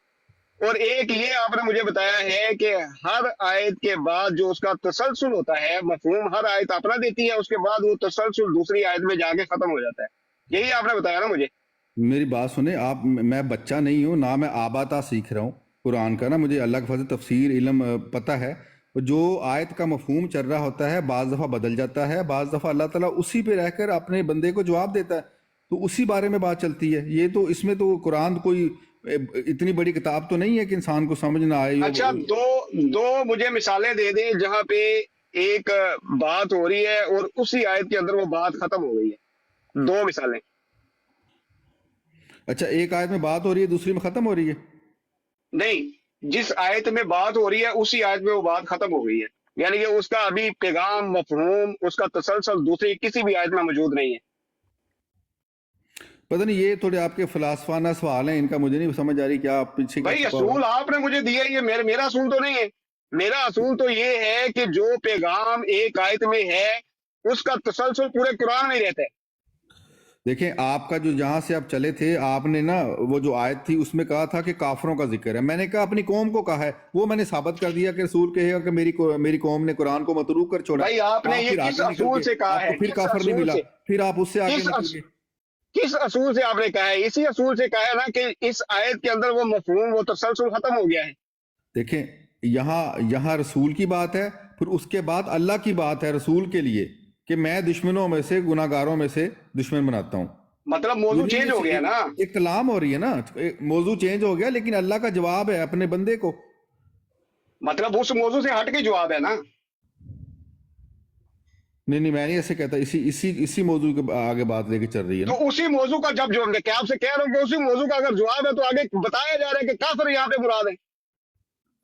और एक ये आपने मुझे बताया है कि हर आयत के बाद जो उसका तसलसल होता है, मफहूम हर आयत अपना देती है, उसके बाद वो तसलसल दूसरी आयत में जाके खत्म हो जाता है। यही आपने बताया ना मुझे? मेरी बात सुने आप, मैं बच्चा नहीं हूँ ना, मैं आबाता सीख रहा हूँ कुरान का ना, मुझे अल्लाह के फजल तफसीर इल्म पता है। जो आयत का मफहूम चल रहा होता है बाज़ दफ़ा बदल जाता है, बाज़ दफ़ा अल्लाह ताला उसी पे रहकर अपने बंदे को जवाब देता है, तो उसी बारे में बात चलती है। ये तो इसमें तो कुरान कोई इतनी बड़ी किताब तो नहीं है कि इंसान को समझ ना आए। अच्छा दो मुझे मिसालें दे दें जहां पे एक बात हो रही है और उसी आयत के अंदर वो बात खत्म हो गई है। दो मिसालें। अच्छा, एक आयत में बात हो रही है दूसरी में खत्म हो रही है? नहीं, जिस आयत में बात हो रही है उसी आयत में वो बात खत्म हो गई है, यानी कि उसका अभी पैगाम मफहूम उसका तसलसल दूसरी किसी भी आयत में मौजूद नहीं है। पता नहीं, ये थोड़े आपके फलासफाना सवाल हैं, इनका मुझे नहीं समझ आ रही क्या आप पीछे भाई असूल आपने मुझे दिया, ये मेरा असूल तो नहीं है। मेरा असूल तो ये है कि जो पैगाम एक आयत में है उसका तसलसल पूरे कुरान में ही रहता है। देखें, आपका जो जहां से आप चले थे, आपने ना वो जो आयत थी उसमें कहा था कि काफरों का जिक्र है, मैंने कहा अपनी कौम को कहा है, वो मैंने साबित कर दिया कि रसूल कहेगा कि मेरी कौम ने कुरान को मतरूक कर छोड़ा। भाई आपने ये किस असूल से कहा है? फिर काफर नहीं मिला, फिर आप उससे आगे किस असूल से आपने कहा है? इसी असूल से कहा है ना कि इस आयत के अंदर वो मफहूम वो तसलसल खत्म हो गया है। देखें, यहाँ रसूल की बात है, फिर उसके बाद अल्लाह की बात है रसूल के लिए कि मैं दुश्मनों में से गुनाहगारों में से दुश्मन बनाता हूँ। मतलब मौजू चेंज हो गया ना, एक कलाम हो रही है ना, मौजू चेंज हो गया, लेकिन अल्लाह का जवाब है अपने बंदे को। मतलब उस मौजू से हट के जवाब है ना? नहीं, मैं नहीं ऐसे कहता, इसी मौजू के आगे बात लेके चल रही है तो उसी मौजू का जब जो क्या आपसे कह रहा हूँ कि उसी मौजू का अगर जवाब है तो आगे बताया जा रहा है कि काफिर यहाँ पे मुराद है।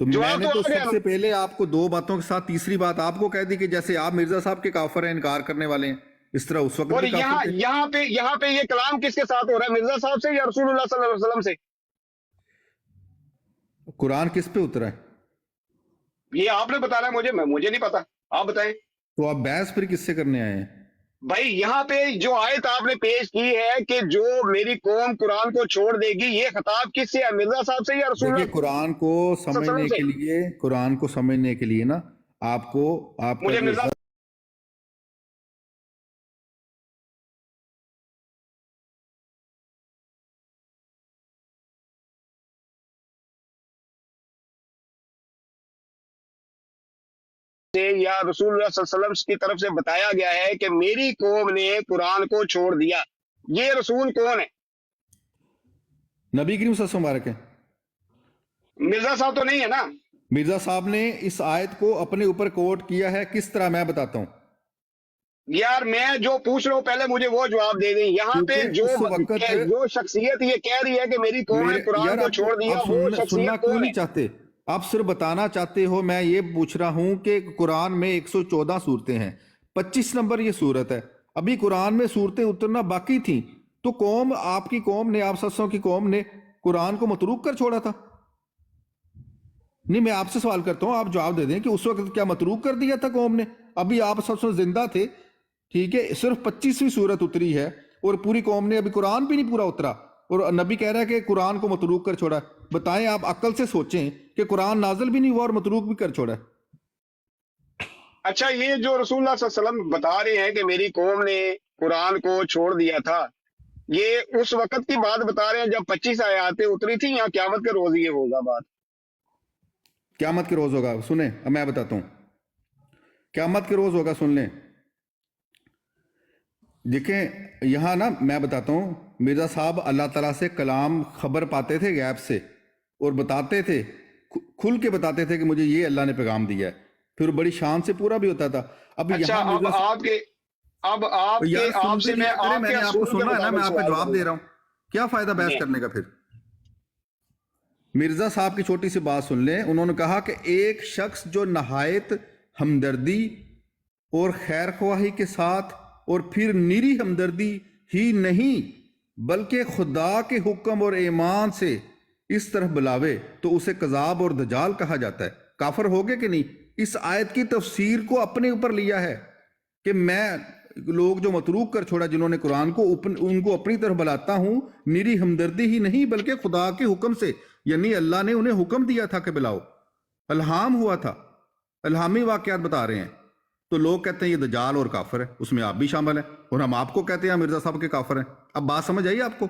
तो मैंने तो सबसे पहले आपको दो बातों के साथ तीसरी बात आपको कह दी कि जैसे आप मिर्जा साहब के काफिर हैं, इनकार करने वाले हैं, इस तरह उस वक्त और यहाँ पे ये कलाम किसके साथ हो रहा है? मिर्जा साहब से या रसूलुल्लाह सल्लल्लाहु अलैहि वसल्लम से? कुरान किस पे उतरा है ये आपने बताना है मुझे नहीं पता, आप बताएं। तो आप बहस फिर किससे करने आए हैं? भाई यहाँ पे जो आयत आपने पेश की है कि जो मेरी कौम कुरान को छोड़ देगी, ये खिताब किससे है? मिर्जा साहब से या रसूल? कुरान को समझने के लिए ना आपको मुझे मिर्जा या रसूलुल्लाह सल्लल्लाहु अलैहि वसल्लम की तरफ से बताया गया है कि मेरी कौम ने कुरान को छोड़ दिया। ये रसूल कौन है? नबी करीम सल्लल्लाहु अलैहि वसल्लम है। मिर्जा साहब तो नहीं है ना? मिर्जा साहब ने इस आयत को अपने ऊपर कोट किया है, किस तरह मैं बताता हूँ यार, मैं जो पूछ रहा हूँ पहले मुझे वो जवाब दे दें। यहाँ पे जो शख्सियत ये कह रही है कि मेरी कौम ने कुरान को छोड़ दिया, वो शख्सियत कौन है? चाहते आप सिर्फ बताना चाहते हो, मैं ये पूछ रहा हूं कि कुरान में 114 सूरतें हैं, 25 नंबर ये सूरत है, अभी कुरान में सूरतें उतरना बाकी थी, तो कौम आपकी कौम ने, आप सत्सों की कौम ने कुरान को मतरूक कर छोड़ा था? नहीं, मैं आपसे सवाल करता हूं, आप जवाब दे दें कि उस वक्त क्या मतरूक कर दिया था कौम ने? अभी आप सत्सों जिंदा थे, ठीक है, सिर्फ 25वीं सूरत उतरी है और पूरी कौम ने अभी कुरान भी नहीं पूरा उतरा और नबी कह रहा है कि कुरान को मतरूक कर छोड़ा। बताएं, आप अक्ल से सोचें कि कुरान नाज़िल भी नहीं हुआ और मतरूक भी कर छोड़ा। अच्छा, ये जो रसूलुल्लाह सल्लल्लाहु अलैहि वसल्लम बता रहे हैं कि मेरी कौम ने कुरान को छोड़ दिया था, ये उस वक्त की बात बता रहे हैं जब 25 आयतें उतरी थी, या क़यामत के रोज ये होगा बात? क़यामत के रोज होगा, सुने अब मैं बताता हूं, क़यामत के रोज होगा, सुन लें। دیکھیں یہاں نا میں بتاتا ہوں، مرزا صاحب اللہ تعالیٰ سے کلام خبر پاتے تھے غیب سے، اور بتاتے تھے، کھل کے بتاتے تھے کہ مجھے یہ اللہ نے پیغام دیا ہے، پھر بڑی شان سے پورا بھی ہوتا تھا۔ اب اچھا یہاں اب آپ کے آپ سے میں میں نے آپ کو سنا ہے نا، میں آپ کا جواب دے رہا ہوں، کیا فائدہ بحث کرنے کا؟ پھر مرزا صاحب کی چھوٹی سی بات سن لیں، انہوں نے کہا کہ ایک شخص جو نہایت ہمدردی اور خیر خواہی کے ساتھ، اور پھر نیری ہمدردی ہی نہیں بلکہ خدا کے حکم اور ایمان سے اس طرح بلاوے تو اسے کذاب اور دجال کہا جاتا ہے۔ کافر ہوگے کہ نہیں؟ اس آیت کی تفسیر کو اپنے اوپر لیا ہے کہ میں لوگ جو متروک کر چھوڑا جنہوں نے قرآن کو، ان کو اپنی طرف بلاتا ہوں، نیری ہمدردی ہی نہیں بلکہ خدا کے حکم سے، یعنی اللہ نے انہیں حکم دیا تھا کہ بلاؤ، الہام ہوا تھا، الہامی واقعات بتا رہے ہیں۔ تو لوگ کہتے ہیں یہ دجال اور کافر ہے، اس میں آپ بھی شامل ہیں، اور ہم آپ کو کہتے ہیں مرزا صاحب کے کافر ہیں۔ اب بات سمجھ آئی آپ کو؟